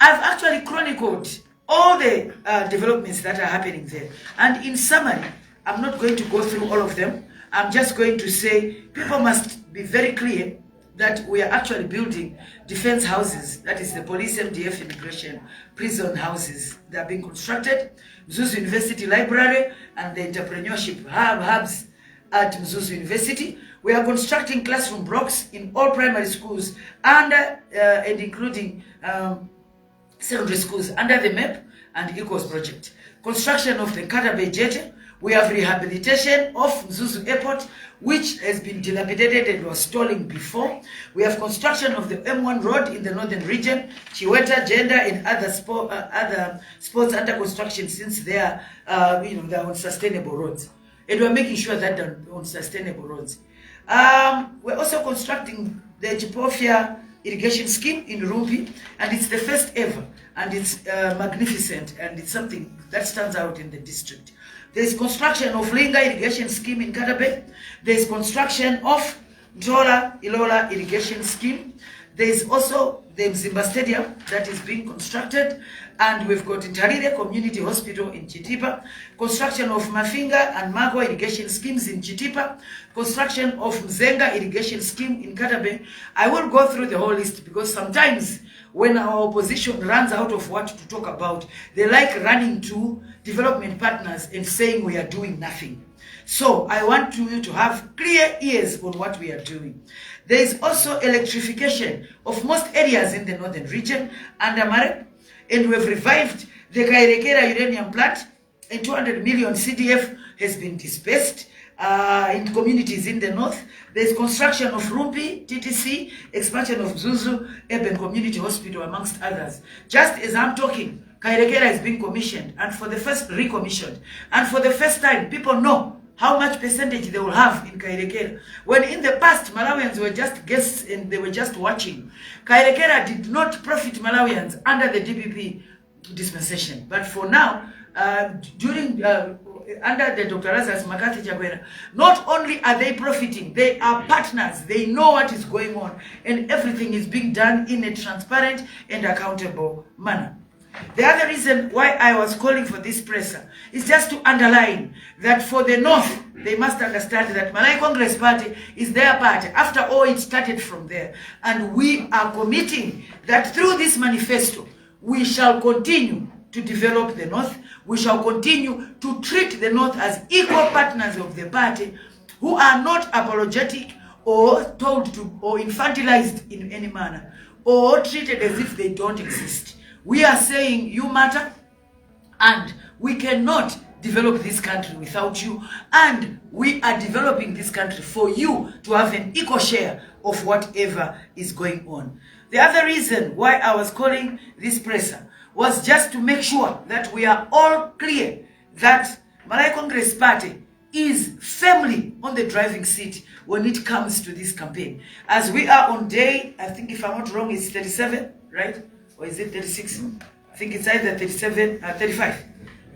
I've actually chronicled all the developments that are happening there. And in summary, I'm not going to go through all of them. I'm just going to say people must be very clear that we are actually building defense houses, that is the police, MDF, immigration, prison houses that are being constructed, Mzuzu University Library, and the entrepreneurship hubs at Mzuzu University. We are constructing classroom blocks in all primary schools and including secondary schools under the MAP and ECOS project. Construction of the Nkatabe Jetty. We have rehabilitation of Mzuzu Airport, which has been dilapidated and was stalling before. We have construction of the M1 road in the northern region, Chiweta, Gender, and other sports under construction since they are, they're on sustainable roads. And we're making sure that they're on sustainable roads. We're also constructing the Chipofia irrigation scheme in Rumpi, and it's the first ever, and it's magnificent, and it's something that stands out in the district. There's construction of Linga irrigation scheme in Katabe. There's construction of Ntola Ilola irrigation scheme. There's also the Mzimba Stadium that is being constructed, and we've got Ntarire Community Hospital in Chitipa, construction of Mafinga and Mago irrigation schemes in Chitipa, construction of Mzenga irrigation scheme in Katabe. I will go through the whole list because sometimes when our opposition runs out of what to talk about, they like running to development partners and saying we are doing nothing. So I want you to have clear ears on what we are doing. There is also electrification of most areas in the northern region under Marep, and we have revived the Kairekera uranium plant, and 200 million CDF has been dispersed in communities in the north. There's construction of Rumpi, TTC, expansion of Zuzu, Urban Community Hospital, amongst others. Just as I'm talking, Kairekera is being commissioned, and for the first recommissioned. And for the first time, people know how much percentage they will have in Kairekera. When in the past, Malawians were just guests and they were just watching. Kairekera did not profit Malawians under the DPP dispensation. But for now, under the Dr. Lazarus Makathi Chakweira, not only are they profiting, they are partners. They know what is going on, and everything is being done in a transparent and accountable manner. The other reason why I was calling for this presser is just to underline that for the North, they must understand that Malay Congress Party is their party. After all, it started from there. And we are committing that through this manifesto, we shall continue to develop the North. We shall continue to treat the North as equal partners of the party who are not apologetic or told to or infantilized in any manner or treated as if they don't exist. We are saying you matter, and we cannot develop this country without you, and we are developing this country for you to have an equal share of whatever is going on. The other reason why I was calling this presser was just to make sure that we are all clear that Malawi Congress Party is firmly on the driving seat when it comes to this campaign. As we are on day, I think if I'm not wrong, it's 37, right? Or is it 36? I think it's either 35.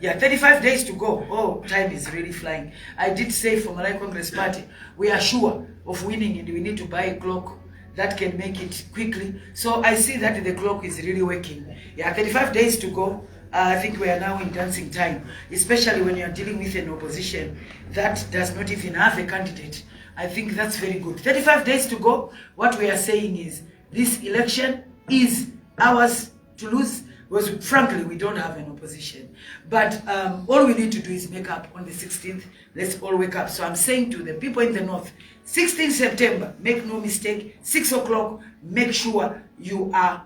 Yeah, 35 days to go. Oh, time is really flying. I did say for Malawi Congress Party, we are sure of winning and we need to buy a clock that can make it quickly. So I see that the clock is really working. Yeah, 35 days to go. I think we are now in dancing time, especially when you are dealing with an opposition that does not even have a candidate. I think that's very good. 35 days to go. What we are saying is this election is ours to lose, because frankly, we don't have an opposition. But all we need to do is make up on the 16th. Let's all wake up. So I'm saying to the people in the North, 16th September, make no mistake, 6 o'clock, make sure you are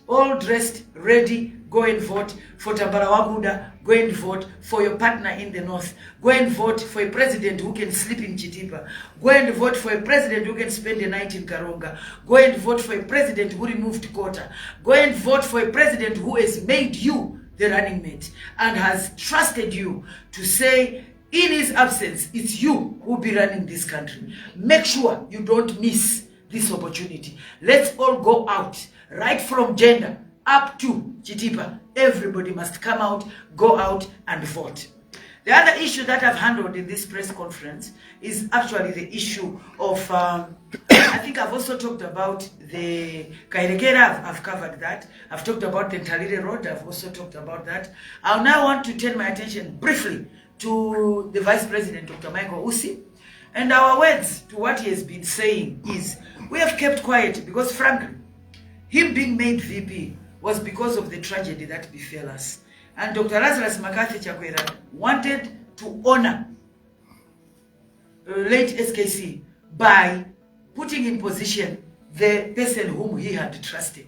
all dressed, ready, go and vote for Tambara Waguda, go and vote for your partner in the North, go and vote for a president who can sleep in Chitipa, go and vote for a president who can spend the night in Karonga, go and vote for a president who removed quota, go and vote for a president who has made you the running mate and has trusted you to say, in his absence, it's you who will be running this country. Make sure you don't miss this opportunity. Let's all go out, right from gender up to Chitipa. Everybody must come out, go out and vote. The other issue that I've handled in this press conference is actually the issue of, I think I've also talked about the Kairekera, I've covered that. I've talked about the Ntalile Road, I've also talked about that. I now want to turn my attention briefly to the Vice President, Dr. Michael Usi. And our words to what he has been saying is, we have kept quiet because frankly, him being made VP was because of the tragedy that befell us. And Dr. Lazarus Makathi Chakwera wanted to honor late SKC by putting in position the person whom he had trusted.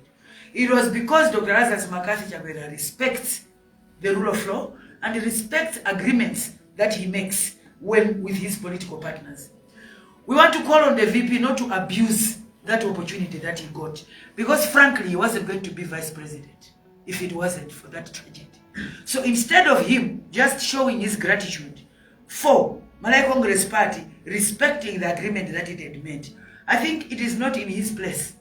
It was because Dr. Lazarus Makathi Chakwera respects the rule of law and respects agreements that he makes when with his political partners. We want to call on the VP not to abuse that opportunity that he got, because frankly, he wasn't going to be vice president if it wasn't for that tragedy. So instead of him just showing his gratitude for Malawi Congress Party respecting the agreement that it had made, I think it is not in his place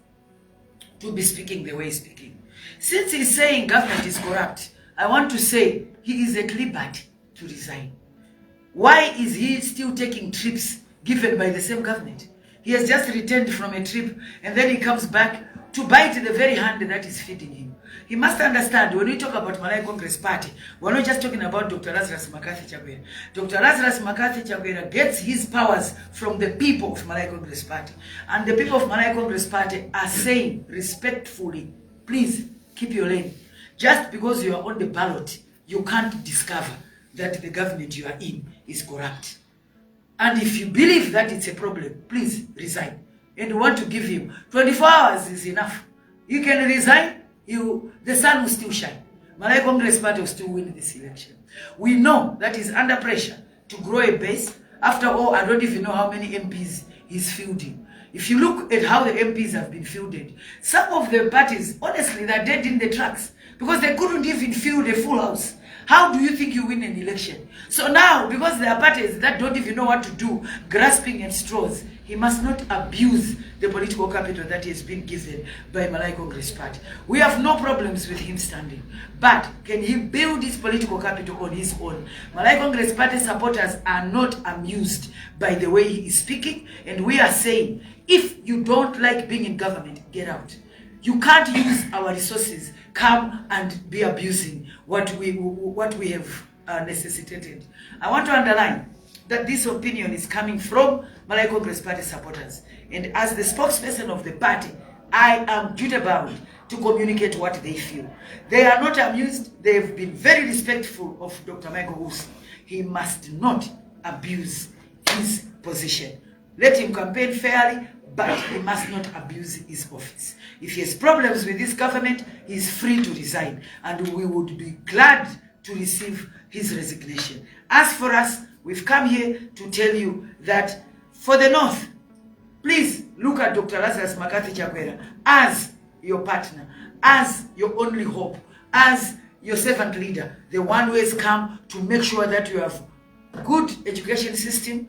to be speaking the way he's speaking. Since he's saying government is corrupt, I want to say he is at liberty to resign. Why is he still taking trips given by the same government? He has just returned from a trip and then he comes back to bite the very hand that is feeding him. He must understand, when we talk about Malawi Congress Party, we're not just talking about Dr. Lazarus Makathi Chakwera. Dr. Lazarus Makathi Chakwera gets his powers from the people of Malawi Congress Party. And the people of Malawi Congress Party are saying respectfully, please keep your lane. Just because you are on the ballot, you can't discover that the government you are in is corrupt. And if you believe that it's a problem, please resign. And we want to give him 24 hours is enough. You can resign, the sun will still shine. Malawi Congress Party will still win this election. We know that he's under pressure to grow a base. After all, I don't even know how many MPs he's fielding. If you look at how the MPs have been fielded, some of the parties, honestly, they're dead in the tracks because they couldn't even field a full house. How do you think you win an election? So now, because there are parties that don't even know what to do, grasping at straws, he must not abuse the political capital that he has been given by Malawi Congress Party. We have no problems with him standing, but can he build his political capital on his own? Malawi Congress Party supporters are not amused by the way he is speaking, and we are saying, if you don't like being in government, get out. You can't use our resources, come and be abusing what we have necessitated. I want to underline that this opinion is coming from Malawi Congress Party supporters. And as the spokesperson of the party, I am duty bound to communicate what they feel. They are not amused. They've been very respectful of Dr. Michael Usi. He must not abuse his position. Let him campaign fairly, but he must not abuse his office. If he has problems with this government, he is free to resign, and we would be glad to receive his resignation. As for us, we've come here to tell you that for the North, please look at Dr. Lazarus Makathi Chakwera as your partner, as your only hope, as your servant leader, the one who has come to make sure that you have good education system,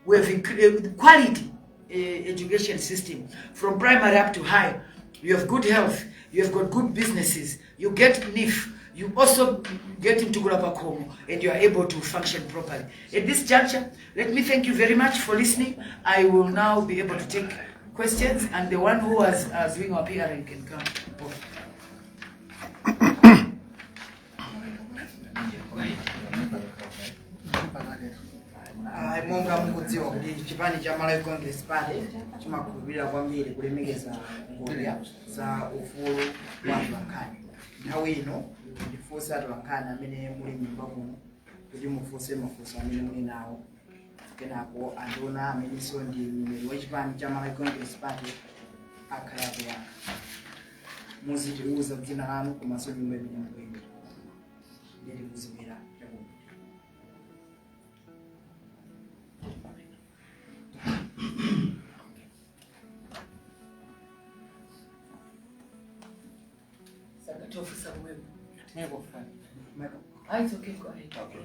we have quality education system from primary up to higher. You have good health, you have got good businesses, you get NIF, you also get into Gulapakomo, and you are able to function properly. At this juncture, let me thank you very much for listening. I will now be able to take questions, and the one who was doing our PR can come. Monga mukudziwa kuti chipani cha Malawi Congress Party chimakhulupirira kwambiri kulemekeza ngodya za ufulu wa Atolankhani. Nthawi ino ndifunsa Atolankhani amene muli m'nyumba kuno kuti mufunse mafunso amene muli nawo. Kenako andona amenenso ndi mneneri wa chipani cha Malawi Congress Party akhala kuyankha. Muzitiuza dzina lanu komanso nyumba imene mukuyenda. Ndili kuzimira chakuno. Officer, It's okay, go ahead. Okay.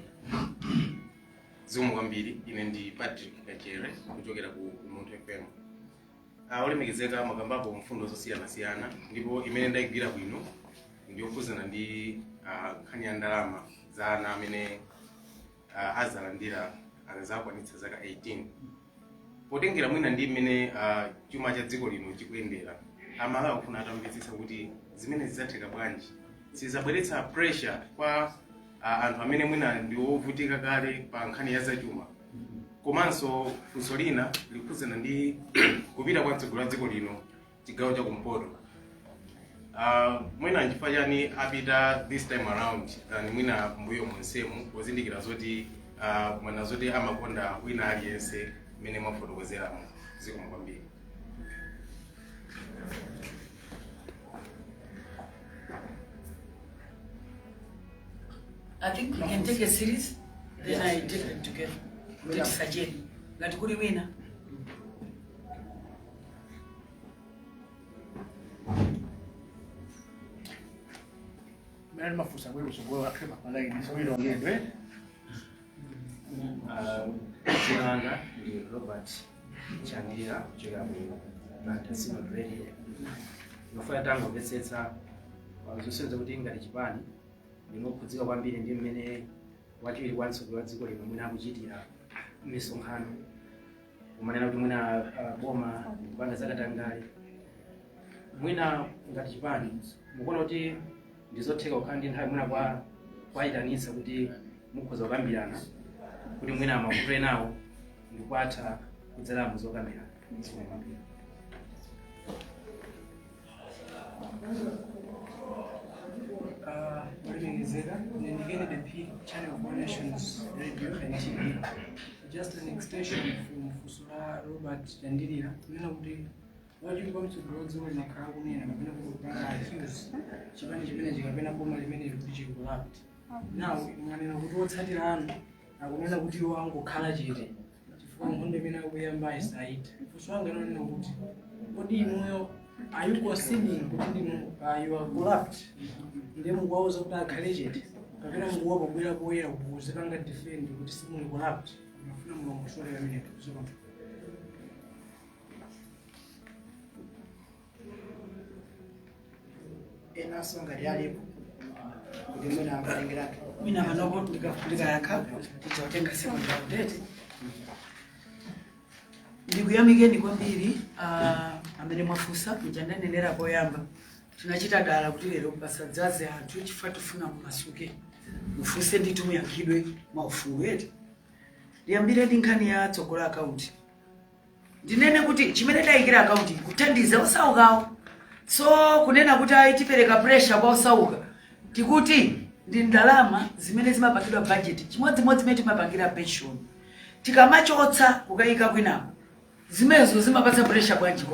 Zoom kwambiri ine ndi Patrick Kachere kuchokera ku Mount FM. Olemekezeka makambapo mfundo zosiyana ndipo imene ndayigwira bwino ndiyofuzana ndi nkhani ya ndalama za ana amene azalandira akazakwanitsa zaka 18. Potengera mwina ndi imene chuma cha dziko lino chikuyendera, amalawi akufuna atamvetsetsa kuti zimene zidzatheka bwanji sizabweretsa pressure kwa anthu amene mwina ndi ovutika kale pa nkhani ya zachuma. Komanso funso lina likuzana ndi kupita kwa mtsogolo wa dziko lino chigawo cha kumpoto. Mwina nchifukwa chani apita this time around mwina mbuyo monsemu pozindikira zoti mwana zoti amakonda wina aliyense mene mwafotokozeramo ziko kwambiri. I think we can take a series, then I take them together. Let's suggest. Gatukuri winner. Mimi mafusa wewe usogoro akema kwa line so hilo ngedwe. Jinanga ni Robert Changira kuchokera mu Plantation Radio. Nofuna tango vetsetsa wazosenza kuti ngati chipani ndinokudziwa kwambiri ndi mmene wachiri wansogolo wa dziko lino mwina akuchitira misonkhano umanena kuti mwina boma kupanga zakatangale mwina ngati chipani mukuona kuti ndizotheka kukhala ndi nthawi mwina kwayitanitsa kuti mukhoza kukambirana kuti mwina amavuto enawo ndikwatha kudzera muzokambirana. Olemekezeka ndikene the P Channel of Nations Radio and TV. Just an extension from Fusula Robert Chandirira. Nina kuti wajiri kwa mtsogolo dziko linakhala kunena kapena kupanga accuse chipani chimene chikapena boma limene likuti chikulapt. Now mwanena kuti wotsatira anu akunena kuti iwo angokhala chete chifukwa nkhondo imene akuyamba isaita. Fusula nganena kuti kodi inuyo are you conceding kuti you are corrupt? Ndiye mukwaoza kuti akhale chete kapena mukuwa pobwera poyera kubuze panga defend kuti simuli corrupt. Ndifuna mulongosola pamene tuziko. Ena songa yalipo kuti mwina amalengera Mina manobo ndikayakha tichotenga siku za udete. Ndikuyamikeni kwambiri amene mwafusa kujanenera poyamba. Tinachita dala kuti lero pasadzaze anthu chifukwa tufuna mumasuke. Mufuse nditu muyankhidwe maufulu eti. Ndiyambire ndi nkhani ya tsogola account. Ndinene kuti chimene tayikira account kuthandiza osaukawo So kunena kuti tipereka pressure kwa osauka tikuti ndi ndalama zimene zimapangidwa budget chimodzimodzi zimene timapangira pension tikamachotsa kukayika kwinako zimenezo zimapatsa pressure bwanji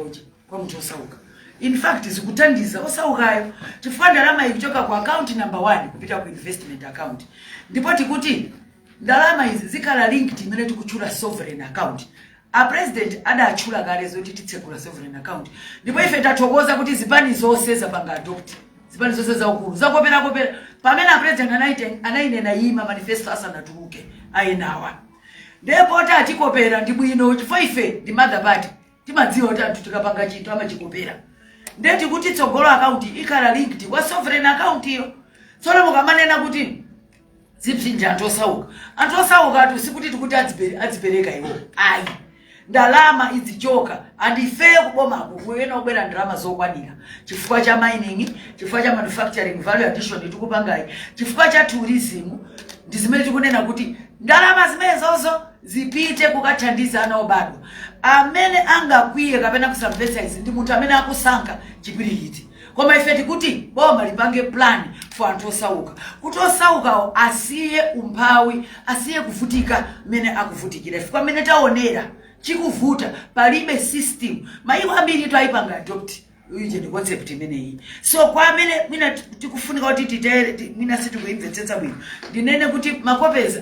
kwa munthu osauka. In fact zikuthandiza osaukayo chifukwa ndalama ikuchoka ku account number 1 kupita ku investment account, ndipo tikuti ndalama izi zikhala linked imene tikutchula sovereign account. A president adatchula kale zoti titsekula sovereign account, ndipo ife tathokoza kuti zipani zonse zapanga adopt, zipani zonse zaukulu zakopera pamene a president anainena yima manifesto asanatuluke ayenawa. Ndipo atikopera ndi bwino chifukwa ife ndi mother party timadziwa kuti anthu tikapanga chinthu amachikopera. Ndeti kuti tsogolo account ikhala linked kwa sovereign account iyo. Tsono mukamanena kuti zipsinja anthu osauka atu sikuti tikuti adzipereka iwo. Ayi. Ndalama izichoka andife kuboma kuwena kubera ndalama zokwanira chifukwa cha mining, chifukwa cha manufacturing value addition tikupangai, chifukwa cha tourism. Ndi zimene tikunena kuti ndalama zimenezozo zipite kukathandiza ana obadwa amene angakwiye kapena kusamvetsa izi ndi munthu amene akusankha chipirikiti. Koma ife tikuti boma lipange plan for anthu osauka kuti osaukawo asiye umphawi, asiye kuvutika mmene akuvutikira. Chifukwa mmene taonera chikuvuta palibe system maiko ambiri twayipanga adopt uije ndi concept imeneyi. So kwa amene mina tikufunika kuti titere mina sitikuimvetsetsa bwino ndinene kuti makopezi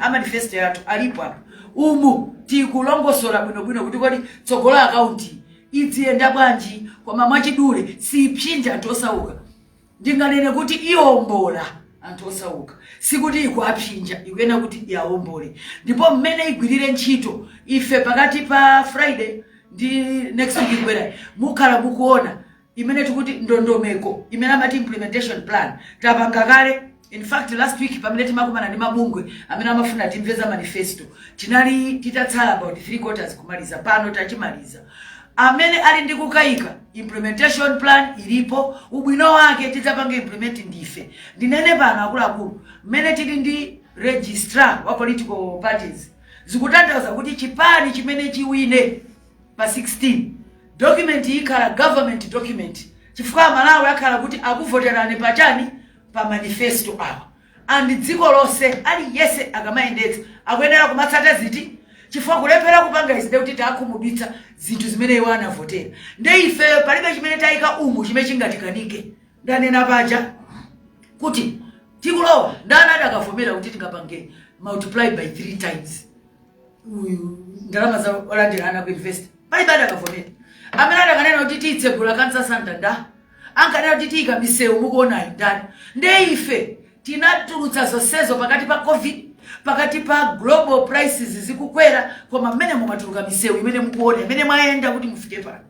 a manifesto yathu alipo apo umu tikulongosola bwino kuti kodi tsogolo account idziyenda bwanji koma mwachidule sipsinja anthu osauka. Ndinganene kuti iombola anthu osauka sikuti ikuapsinja ikuyena kuti yaombole, ndipo mmene igwirire ntchito ife pakati pa Friday ndi next week ibwera mukhala mukuona imene tikuti ndondomeko imene amati implementation plan tapanga kale. In fact last week pamene timakumana ndi mabungwe amene amafuna timveza manifesto tinali titatsala about 3/4 kumaliza, pano tachimaliza. Amene ali ndi kukayika implementation plan ilipo, ubwino wake tidzapanga implement ndife. Ndinene pano akuluakulu mmene tili ndi registrar wa political parties zikutanthauza kuti chipani chimene chiwine pa 16 document ikhala government document chifukwa Malawi akhala kuti akuvoterane pachani pa manifesto awa. And dziko lonse ali yese akamayendetsa akuyenera kumatsata ziti chifukwa kulephera kupanga izi kuti takumuditsa zinthu zimene iwo anavotera. Nde ife palibe chimene tayika umu chimene chingatikanike. Ndanena paja kuti tikulowa ndani adakavomera kuti tingapange multiply by 3 times ndalama za olandirana ku invest. Palibe adakavomera. Amene adakanena kuti titsegula kansa santanda ankanena kuti tika misewu mukuona ndani. Nde ife tinatulutsa zonsezo pakati pa COVID, pakati pa global prices zikukwera, koma mmene mumatuluka misewu imene mukuona imene mwayenda kuti mufike pano.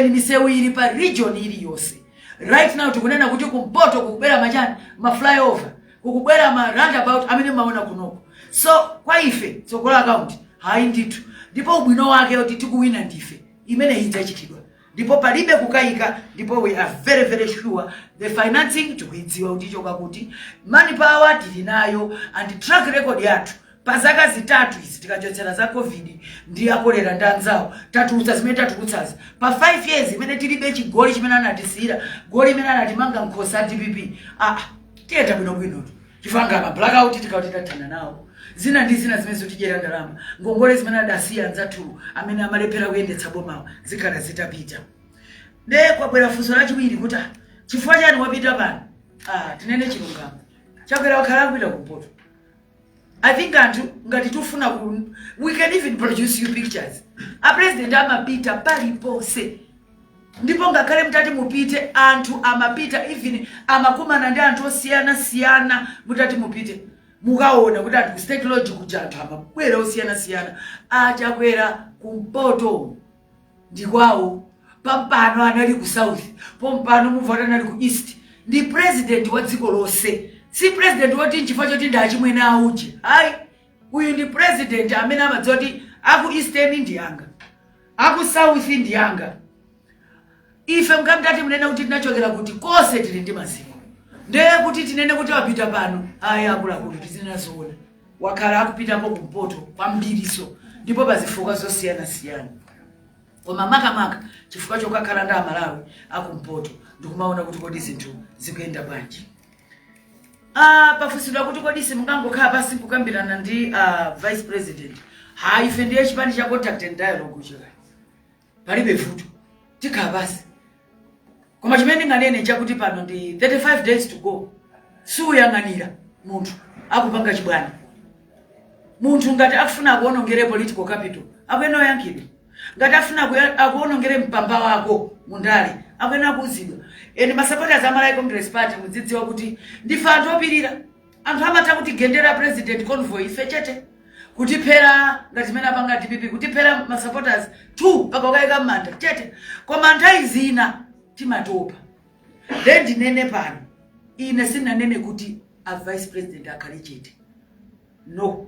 Misewu ili pa region ili yonse. Right now tikunena kuti kumpoto kukubera machani ma flyover, kukubera ma roundabout amene maona kunoko. So kwa ife tsogolo account hayi ndithu, ndipo ubwino wake kuti tikuwina ndife imene idzachitidwa, ndipo palibe kukayika, ndipo we are very sure the financing tikuidziwa kuti choka kuti money power tili nayo and track record yathu pa zaka zitatu izi tikachotsera za COVID ndi akolera ndanzawo tatulutsa zimene tatulutsazi pa 5 years imene tilibe chigoli chimene anatisira goli imene anatimanga nkhosa DPP. Tiyenda bwino chifanga ma blackout tikauti tathana nawo zina ndi zina zimene zotijera ndalama ngongole zimene adasiya nzathu amene amalephera kuyendetsa bomawa zikhala zitapita. Ne kwabwera funso lachiwiri kuti chifukwa chani wapita pano. Tinene chilungamo chakwera wakhala kupita kumpoto. I think anthu ngati tufuna we can even produce you pictures. A president amapita paliponse, ndipo ngakhale mtati mupite anthu amapita, even amakumana ndi anthu osiyana mutati mupite mukaona kuti anthu state lodge kuja anthu amabwera osiyana achakwera kumpoto ndikwawo. Pampano anali ku south, pompano muvota anali ku east. Ndi president wa dziko lonse, si president woti nchifukwa choti ndachimwene auje. Hayi, uyu ndi president amene amadziwa kuti aku eastern ndi yanga, aku south ndi yanga. Ife mkamtati mnena kuti tinachokera kuti kose tili ndi maziko. Ndiye kuti tinene kuti wapita pano akuluakulu tizinazoona wakhala akupitapo kumpoto kwambiriso ndipo pazifuka zosiyana. koma makamaka chifukwa chokakhala ndi Amalawi akumpoto ndikumaona kuti kodi zinthu zikuyenda bwanji. Pafusidwa kuti kodi simungangokhala pasi kukambirana ndi vice president. Ife ndiye chipani cha contact and dialogue chika palibe vuto tikhala pasi. Koma chimene nganene chakuti pano ndi 35 days to go. Suyang'anira munthu akupanga chibwana. Munthu ngati akufuna kuonongere political capital akweno yankidwe. Ngati afuna akuonongere mpamba wako mundale akwena kuzidwa. Eni masupporters a Malawi Congress Party mudzidziwa kuti ndife anthu opirira. Anthu amata kuti gendera president convoy ife chete kutipera ngati mena panga DPP kutipera masupporters 2 pakokayika mmanda chete. Koma nthawi zina timatopa. Then nene pano ine sinanene kuti a vice president akhale chete. No.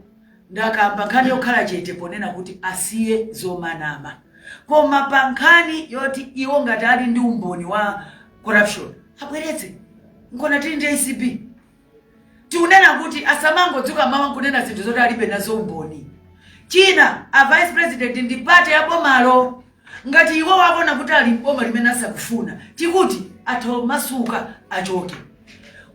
Ndakamba nkhani yokhala chete ponena kuti asiye zomanama. Koma pankhani yoti iwo ngati ali ndi umboni wa corruption abweretse nkona tili ndi ACP. Tiunena kuti asamangodzuka mawa kunena zinthu zoti alibe nazo umboni. China a vice president ndi pate ya bomalo. Ngati iwo wapona kuti ali boma limene asakufuna tikuti atomasuka achoke.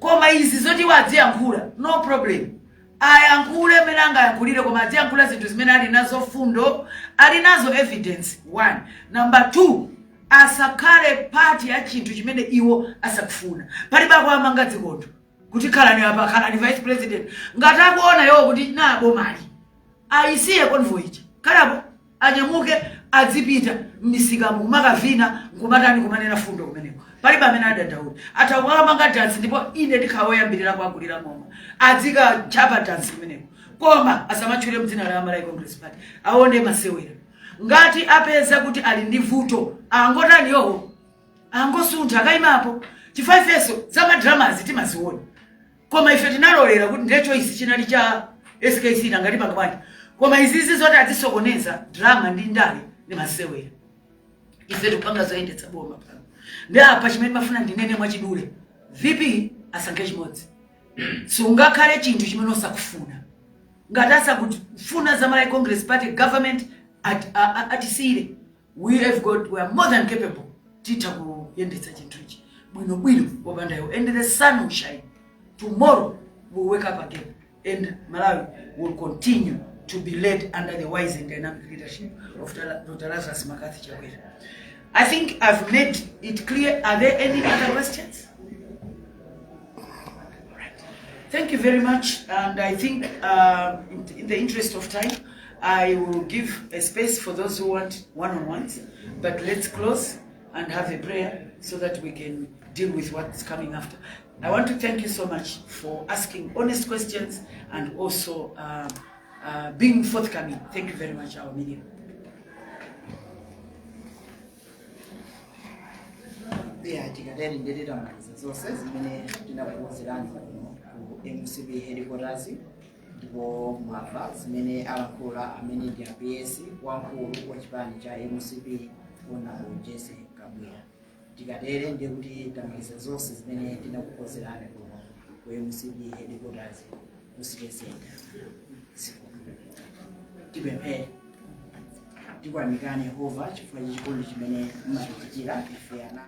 Koma izi zoti wadziyankhula no problem. Ayankhule mene angayankhulire koma adziyankhula zinthu zimene ali nazo fundo, ali nazo evidence 1. Number 2, asakhale party ya chinthu chimene iwo asakufuna. Palibe amanga dzikondo kuti khalani apa khalani vice president ngati akuona yo kuti na bomali aisiye convoy ichi kalapo anyamuke adzipita misika mumakavina ngumatani kumanena fundo kumeneko. Palibe amene adandaula atawamanga dance ndipo ine ndikhawoyambirira kwagulira ngoma adzika chapa dance kumeneko. Koma asamachule mdzina la Malawi Congress Party aone masewera. Ngati apeza kuti ali ndi vuto angotani yoho angosuntha kaimapo chifafeso za madramas timaziona. Koma ife tinalolera kuti ndiye choice chinali cha SKC ngati pangapani. Koma izizi zote azisokoneza drama ndi ndale ndi masewera. Ife tikupanga zoyendetsa boma pano. Ndi apa chimene mafuna ndinene mwachidule. VP asankhe chimodzi. Sungakhale chinthu chimene osakufuna. Ngati asakufuna za Malawi Congress Party government atisire. We are more than capable tita kuyendetsa chinthu ichi. Bwino wabandayo and the sun will shine. Tomorrow we'll wake up again and Malawi will continue to be led under the wise and dynamic leadership of Dr. Lazarus Makathi Chakwera. I think I've made it clear. Are there any other questions? Right. Thank you very much. And I think in the interest of time, I will give a space for those who want one-on-ones. But let's close and have a prayer so that we can deal with what's coming after. I want to thank you so much for asking honest questions and also being forthcoming. Thank you very much, our media. Tikateri ndeteta maliza zonse zimene tinakuwuzirani ku MCB headquarters ndipo mwamva zimene alankhula amene ndi APS wamkulu wa chipani cha MCB ona Jessie Kabwila. Tikatere ndiye kuti tamaliza zonse zimene tinakuwuzirani ku MCB headquarters ku City Center. Tipemphere tikuyamikani Yehova chifukwa chachikulu chimene mmatichitira ife ana.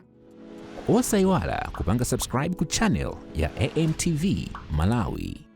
Osayiwala kupanga subscribe ku channel ya AMTV Malawi.